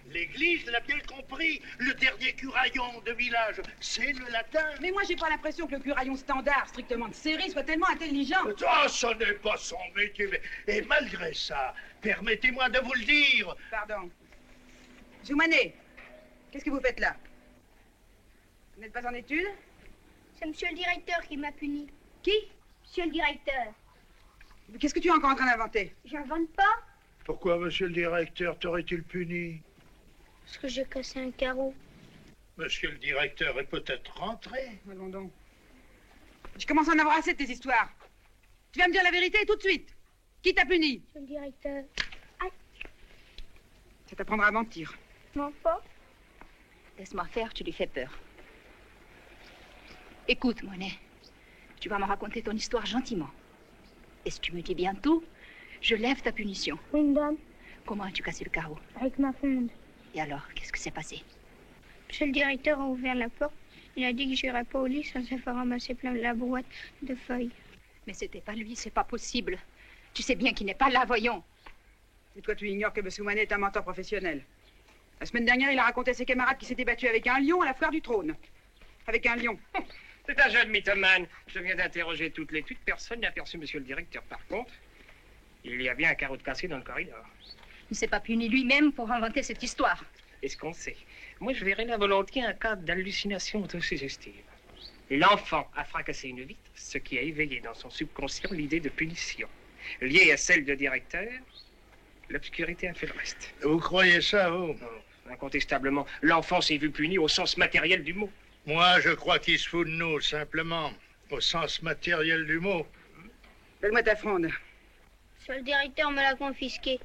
L'Église l'a bien compris. Le dernier curaillon de village, c'est le latin. Mais moi, j'ai pas l'impression que le curaillon standard, strictement de série, soit tellement intelligent. Ah, ce n'est pas son métier. Et malgré ça, permettez-moi de vous le dire. Pardon. Zoumané, qu'est-ce que vous faites là? Vous n'êtes pas en études? C'est monsieur le directeur qui m'a puni. Qui? Monsieur le directeur. Mais qu'est-ce que tu es encore en train d'inventer? J'invente pas. Pourquoi, monsieur le directeur, t'aurait-il puni? Parce que j'ai cassé un carreau. Monsieur le directeur est peut-être rentré. Allons donc. Je commence à en avoir assez de tes histoires. Tu vas me dire la vérité tout de suite. Qui t'a puni? Monsieur le directeur. Ça t'apprendra à mentir. Non, pas. Laisse-moi faire, tu lui fais peur. Écoute, Monet, tu vas me raconter ton histoire gentiment. Et si tu me dis bien tout, je lève ta punition. Oui, dame. Comment as-tu cassé le carreau? Avec ma fonde. Et alors, qu'est-ce que s'est passé? Monsieur le directeur a ouvert la porte. Il a dit que j'irais pas au lit sans se faire ramasser plein de la boîte de feuilles. Mais c'était pas lui, c'est pas possible. Tu sais bien qu'il n'est pas là, voyons. Et toi, tu ignores que M. Soumanet est un menteur professionnel. La semaine dernière, il a raconté à ses camarades qu'il s'était battu avec un lion à la foire du trône. Avec un lion. C'est un jeune mythomane. Je viens d'interroger toute l'étude. Personne n'a aperçu monsieur le directeur. Par contre, il y a bien un carreau de cassé dans le corridor. Il ne s'est pas puni lui-même pour inventer cette histoire. Est-ce qu'on sait? Moi, je verrais là volontiers un cas d'hallucination autosuggestive. L'enfant a fracassé une vitre, ce qui a éveillé dans son subconscient l'idée de punition. Liée à celle de directeur, l'obscurité a fait le reste. Vous croyez ça, vous? Incontestablement, l'enfant s'est vu puni au sens matériel du mot. Moi, je crois qu'il se fout de nous, simplement, au sens matériel du mot. Donne-moi ta fronde. Monsieur le directeur me l'a confisqué.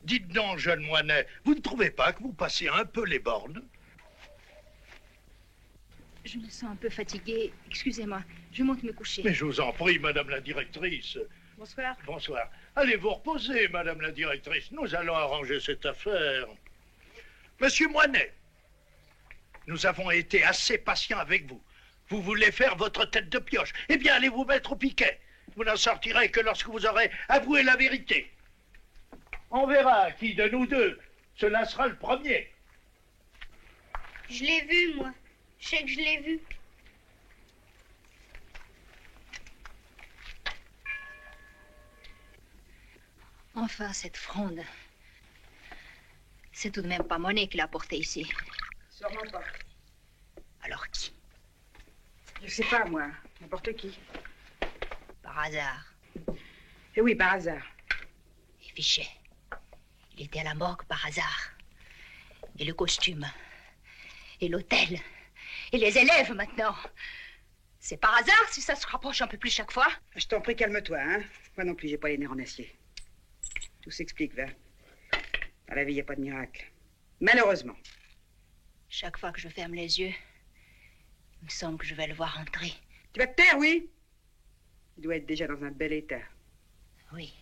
Dites donc, jeune Moinet, vous ne trouvez pas que vous passez un peu les bornes? Je me sens un peu fatiguée. Excusez-moi, je monte me coucher. Mais je vous en prie, madame la directrice. Bonsoir. Bonsoir. Allez vous reposer, madame la directrice. Nous allons arranger cette affaire. Monsieur Moinet, nous avons été assez patients avec vous. Vous voulez faire votre tête de pioche. Eh bien, allez vous mettre au piquet. Vous n'en sortirez que lorsque vous aurez avoué la vérité. On verra qui de nous deux se lassera le premier. Je l'ai vu, moi. Je sais que je l'ai vu. Enfin, cette fronde. C'est tout de même pas Monet qui l'a portée ici. Sûrement pas. Alors qui? Je sais pas, moi. N'importe qui. Par hasard. Eh oui, par hasard. Et Fichet. Il était à la morgue par hasard. Et le costume. Et l'hôtel. Et les élèves, maintenant. C'est par hasard si ça se rapproche un peu plus chaque fois. Je t'en prie, calme-toi, hein. Moi non plus, j'ai pas les nerfs en acier. Tout s'explique, va. Dans la vie, il n'y a pas de miracle. Malheureusement. Chaque fois que je ferme les yeux, il me semble que je vais le voir entrer. Tu vas te taire, oui? Il doit être déjà dans un bel état. Oui.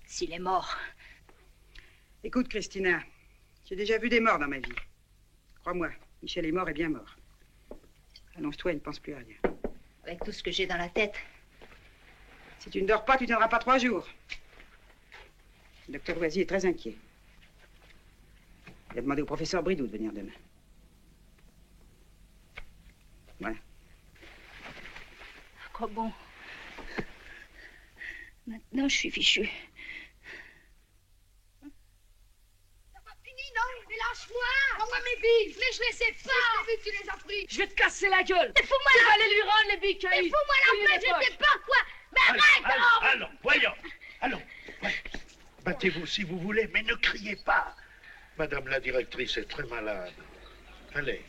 S'il est mort. Écoute, Christina, j'ai déjà vu des morts dans ma vie. Crois-moi, Michel est mort et bien mort. Annonce-toi et ne pense plus à rien. Avec tout ce que j'ai dans la tête. Si tu ne dors pas, tu ne tiendras pas 3 jours. Le docteur Loisy est très inquiet. Il a demandé au professeur Bridou de venir demain. Voilà. À quoi bon? Maintenant, je suis fichue. Non, mais lâche-moi! Rends-moi mes billes! Mais je les sais pas! Je vu que tu les as pris! Je vais te casser la gueule! Mais fous-moi Tu la... vas aller lui rendre les billes qu'il y a Mais eu. fous-moi la paix, je sais pas quoi! Mais arrête! Allons, voyons. Allons. Ouais. Battez-vous si vous voulez, mais ne criez pas. Madame la directrice est très malade. Allez.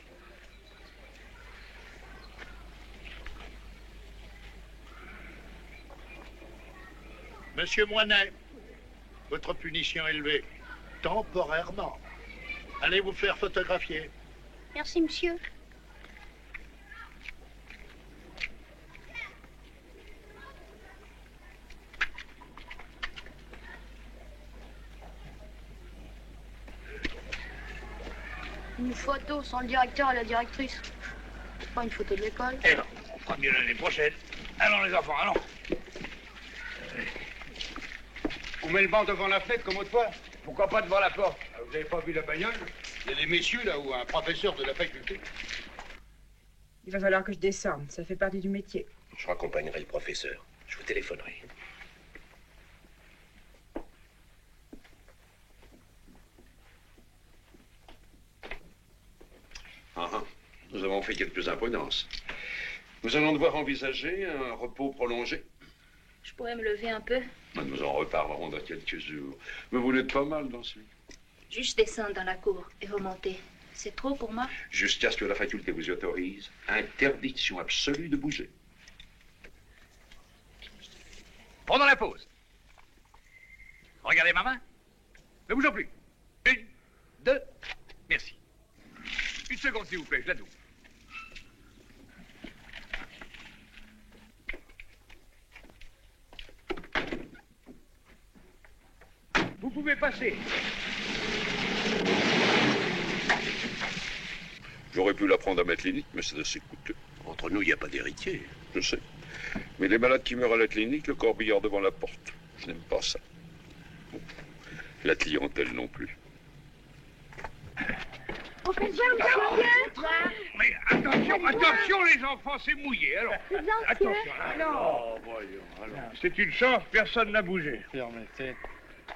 Monsieur Moinet, votre punition est levée. Temporairement. Allez vous faire photographier. Merci, monsieur. Une photo sans le directeur et la directrice. C'est pas une photo de l'école. Eh non, on fera mieux l'année prochaine. Allons les enfants, allons. On met le banc devant la fenêtre comme autrefois. Pourquoi pas devant la porte? Vous n'avez pas vu la bagnole? Il y a des messieurs là ou un professeur de la faculté. Il va falloir que je descende. Ça fait partie du métier. Je raccompagnerai le professeur. Je vous téléphonerai. Nous avons fait quelques imprudences. Nous allons devoir envisager un repos prolongé. Je pourrais me lever un peu. Nous en reparlerons dans quelques jours. Mais vous n'êtes pas mal dans ce lit. Juste descendre dans la cour et remonter. C'est trop pour moi? Jusqu'à ce que la faculté vous y autorise. Interdiction absolue de bouger. Pendant la pause. Regardez ma main. Ne bougeons plus. 1, 2, merci. 1 seconde, s'il vous plaît, je la double. Vous pouvez passer. J'aurais pu l'apprendre à ma clinique, mais c'est assez coûteux. Entre nous, il n'y a pas d'héritier. Je sais. Mais les malades qui meurent à la clinique, le corbillard devant la porte. Je n'aime pas ça. Bon. La clientèle non plus. On fait bien, Mais attention, attention les enfants, c'est mouillé, alors. Attention. Oh, voyons, alors. C'est une chance, personne n'a bougé. Permettez.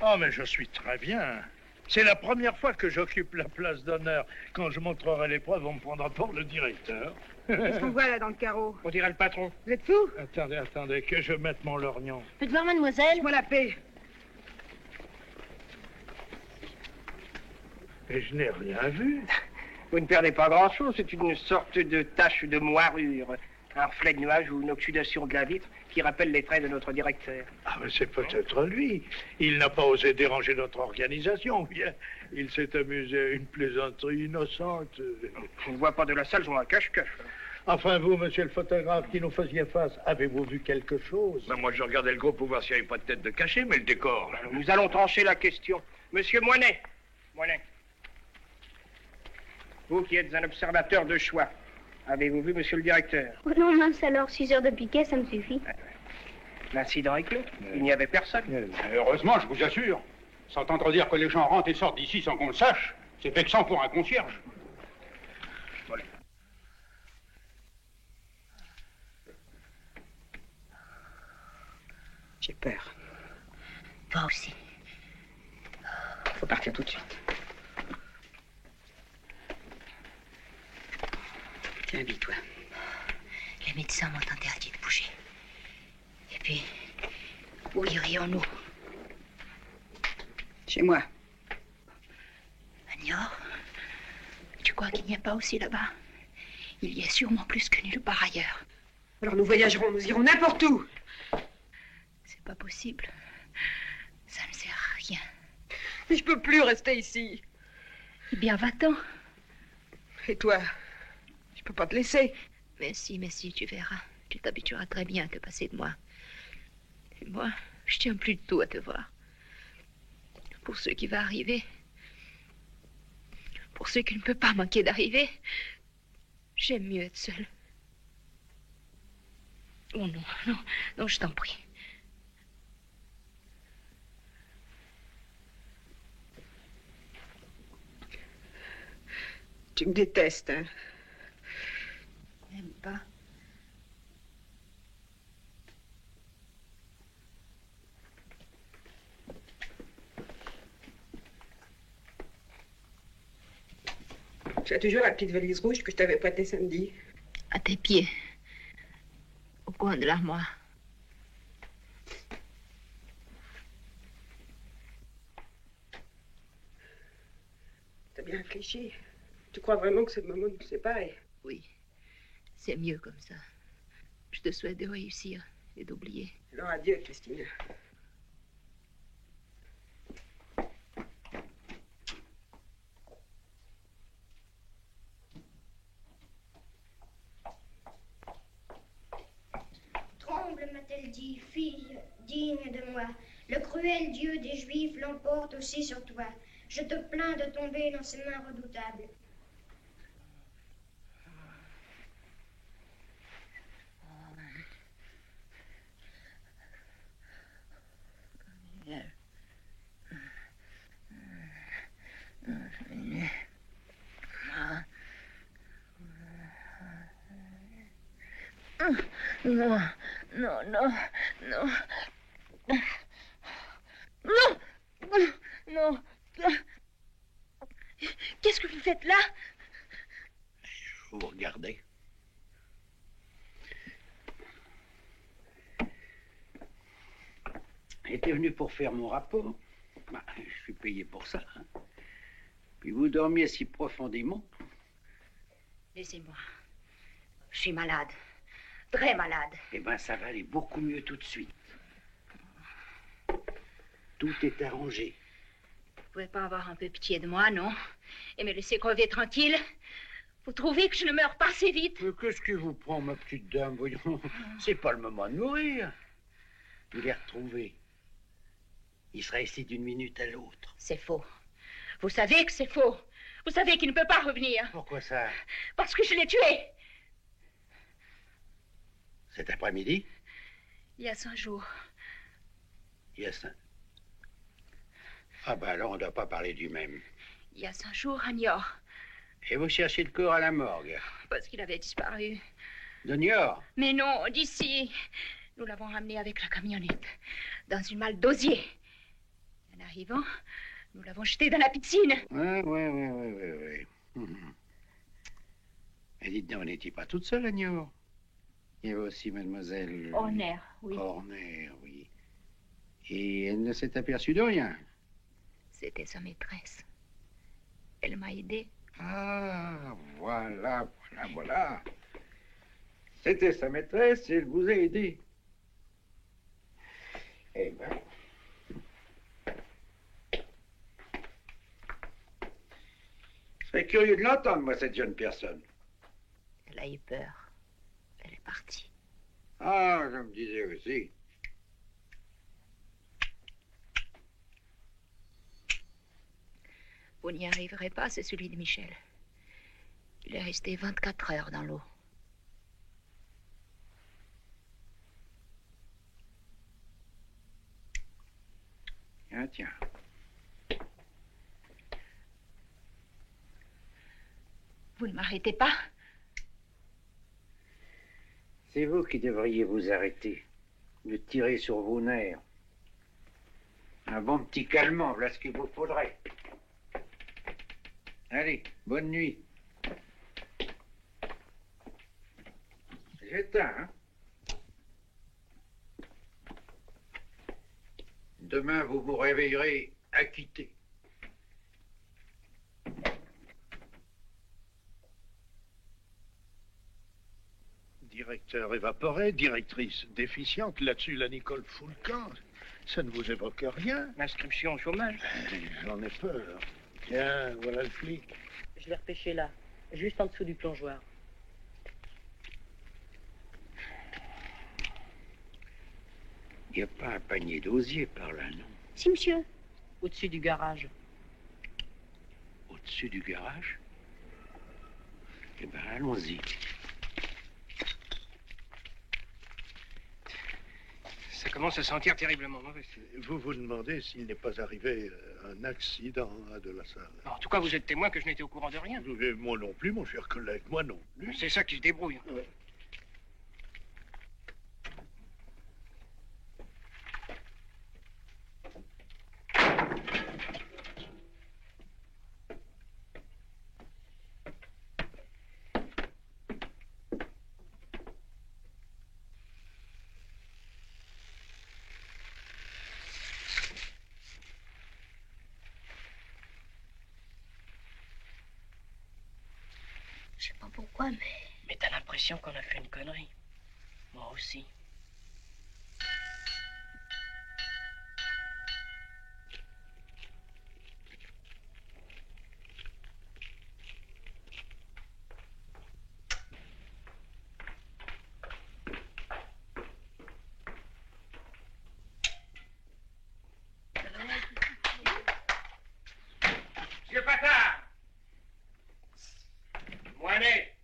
Oh, mais je suis très bien. C'est la première fois que j'occupe la place d'honneur. Quand je montrerai l'épreuve, on me prendra pour le directeur. Qu'est-ce qu'on voit là dans le carreau? On dirait le patron. Vous êtes fou? Attendez, que je mette mon lorgnon. Faites voir, mademoiselle. Laisse-moi la paix. Mais je n'ai rien vu. Vous ne perdez pas grand-chose, c'est une sorte de tache de moirure, un reflet de nuage ou une oxydation de la vitre qui rappelle les traits de notre directeur. Ah, mais c'est peut-être lui. Il n'a pas osé déranger notre organisation. Bien, il s'est amusé à une plaisanterie innocente. Je ne vois pas de la salle, je vois un cache-cache. Enfin, vous, monsieur le photographe, qui nous faisiez face, avez-vous vu quelque chose? Ben, moi, je regardais le groupe pour voir s'il n'y avait pas de tête de cachet, mais le décor... Alors, nous allons trancher la question. Monsieur Moinet. Moinet. Vous qui êtes un observateur de choix, avez-vous vu monsieur le directeur? Oh non, mince alors, 6 heures de piquet, ça me suffit. L'incident est clos. Il n'y avait personne. Heureusement, je vous assure. S'entendre dire que les gens rentrent et sortent d'ici sans qu'on le sache, c'est vexant pour un concierge. Voilà. J'ai peur. Toi aussi. Faut partir tout de suite. Tiens, habille-toi. Les médecins m'ont interdit de bouger. Et puis, où irions-nous? Chez moi. À Niort? Tu crois qu'il n'y a pas aussi là-bas? Il y a sûrement plus que nulle part ailleurs. Alors nous voyagerons, nous irons n'importe où. C'est pas possible. Ça ne sert à rien. Mais je peux plus rester ici. Eh bien, va-t'en. Et toi? Je peux pas te laisser. Mais si, tu verras. Tu t'habitueras très bien à te passer de moi. Et moi, je tiens plus de tout à te voir. Pour ce qui va arriver, pour ce qui ne peut pas manquer d'arriver, j'aime mieux être seule. Oh non, je t'en prie. Tu me détestes, hein? Même pas. Tu as toujours la petite valise rouge que je t'avais prêtée samedi. À tes pieds. Au coin de l'armoire. T'as bien réfléchi. Tu crois vraiment que c'est le moment de nous séparer? Oui. C'est mieux comme ça. Je te souhaite de réussir et d'oublier. Alors adieu, Christine. Tremble, m'a-t-elle dit, fille digne de moi. Le cruel Dieu des Juifs l'emporte aussi sur toi. Je te plains de tomber dans ses mains redoutables. Non. Qu'est-ce que vous faites là? Je vous regardais. J'étais venu pour faire mon rapport. Bah, je suis payé pour ça. Hein. Puis vous dormiez si profondément. Laissez-moi. Je suis malade. Très malade. Eh bien, ça va aller beaucoup mieux tout de suite. Tout est arrangé. Vous pouvez pas avoir un peu pitié de moi, non? Et me laisser crever tranquille? Vous trouvez que je ne meurs pas assez vite? Mais qu'est-ce qui vous prend, ma petite dame? Voyons, c'est pas le moment de mourir. Vous les retrouvez. Il sera ici d'une minute à l'autre. C'est faux. Vous savez que c'est faux. Vous savez qu'il ne peut pas revenir. Pourquoi ça? Parce que je l'ai tué. Cet après-midi? Il y a 5 jours. Il y a 5... Ah ben alors on ne doit pas parler du même. Il y a 5 jours à Niort. Et vous cherchez le corps à la morgue? Parce qu'il avait disparu. De Niort? Mais non, d'ici. Nous l'avons ramené avec la camionnette. Dans une malle d'osier. En arrivant, nous l'avons jeté dans la piscine. Oui. Et dites donc, vous n'étiez pas toute seule à Niort? Il y avait aussi mademoiselle... Horner, oui. Horner, oui. Et elle ne s'est aperçue de rien? C'était sa maîtresse. Elle m'a aidée. Ah, voilà. C'était sa maîtresse et elle vous a aidé. Eh ben. Je serais curieux de l'entendre, moi, cette jeune personne. Elle a eu peur. Elle est partie. Ah, je me disais aussi. Vous n'y arriverez pas, c'est celui de Michel. Il est resté 24 heures dans l'eau. Ah, tiens. Vous ne m'arrêtez pas? C'est vous qui devriez vous arrêter, de tirer sur vos nerfs. Un bon petit calmant, voilà ce qu'il vous faudrait. Allez, bonne nuit. J'éteins, hein? Demain, vous vous réveillerez acquitté. Directeur évaporé, directrice déficiente, là-dessus la Nicole fout le camp. Ça ne vous évoque rien? L'inscription au chômage. J'en ai peur. Tiens, voilà le flic. Je l'ai repêché là, juste en dessous du plongeoir. Il n'y a pas un panier d'osier par là, non? Si, monsieur. Au-dessus du garage. Au-dessus du garage? Eh bien, allons-y. Ça commence à sentir terriblement mauvais. Vous vous demandez s'il n'est pas arrivé un accident à De La Salle. En tout cas, vous êtes témoin que je n'étais au courant de rien. Moi non plus, mon cher collègue, moi non plus. C'est ça qui se débrouille. Ouais. Je sais pas pourquoi, mais... Mais t'as l'impression qu'on a fait une connerie. Moi aussi. Monsieur Patard! Moinet!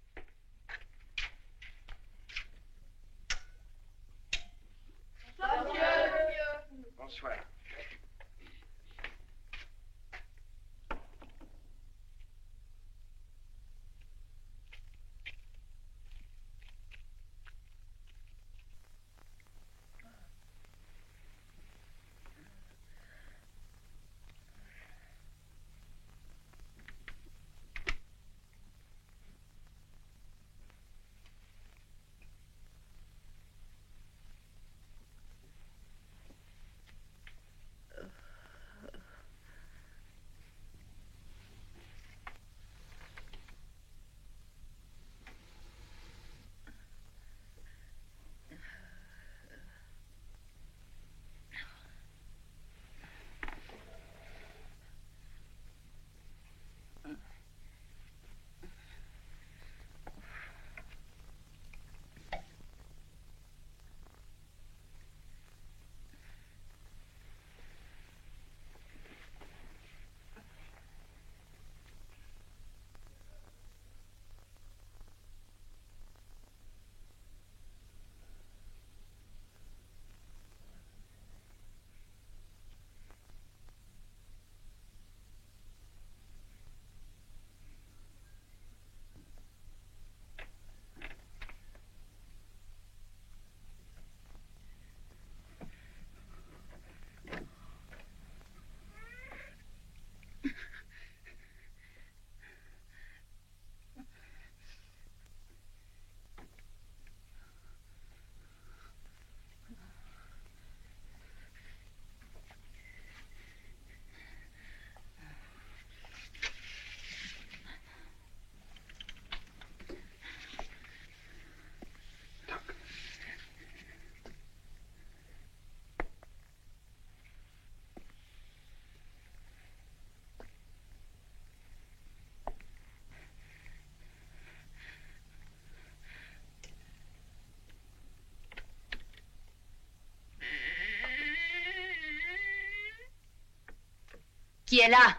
Qui est là?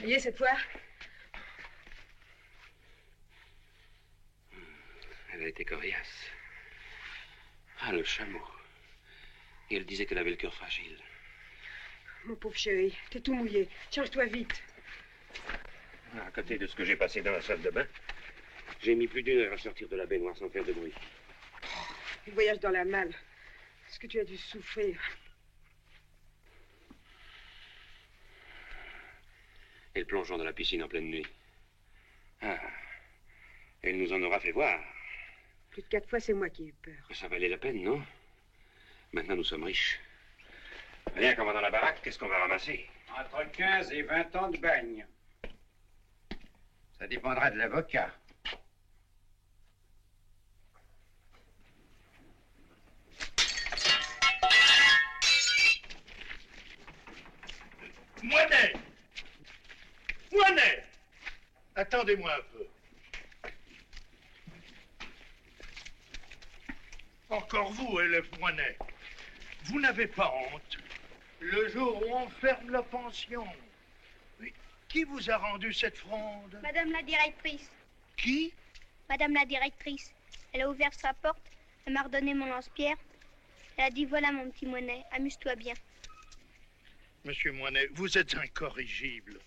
Ça y est, cette fois? Elle a été coriace. Ah, le chameau. Et elle disait qu'elle avait le cœur fragile. Mon pauvre chéri, t'es tout mouillé. Change-toi vite. À côté de ce que j'ai passé dans la salle de bain, j'ai mis plus d'une heure à sortir de la baignoire sans faire de bruit. Le voyage dans la malle. Est-ce que tu as dû souffrir? Et le plongeon dans la piscine en pleine nuit. Ah, elle nous en aura fait voir. Plus de 4 fois, c'est moi qui ai eu peur. Ça valait la peine, non? Maintenant, nous sommes riches. Rien qu'on va dans la baraque, qu'est-ce qu'on va ramasser? Entre 15 et 20 ans de bagne. Ça dépendra de l'avocat. Moinet! Moinet! Attendez-moi un peu. Encore vous, élève Moinet. Vous n'avez pas honte. Le jour où on ferme la pension. Mais qui vous a rendu cette fronde? Madame la directrice. Qui? Madame la directrice. Elle a ouvert sa porte, elle m'a redonné mon lance-pierre. Elle a dit, voilà mon petit Moinet, amuse-toi bien. Monsieur Moinet, vous êtes incorrigible.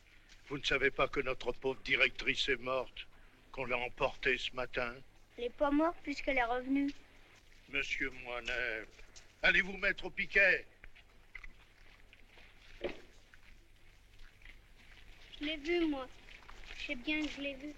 Vous ne savez pas que notre pauvre directrice est morte, qu'on l'a emportée ce matin? Elle n'est pas morte puisqu'elle est revenue. Monsieur Moinet, allez vous mettre au piquet. Je l'ai vue, moi. Je sais bien que je l'ai vue.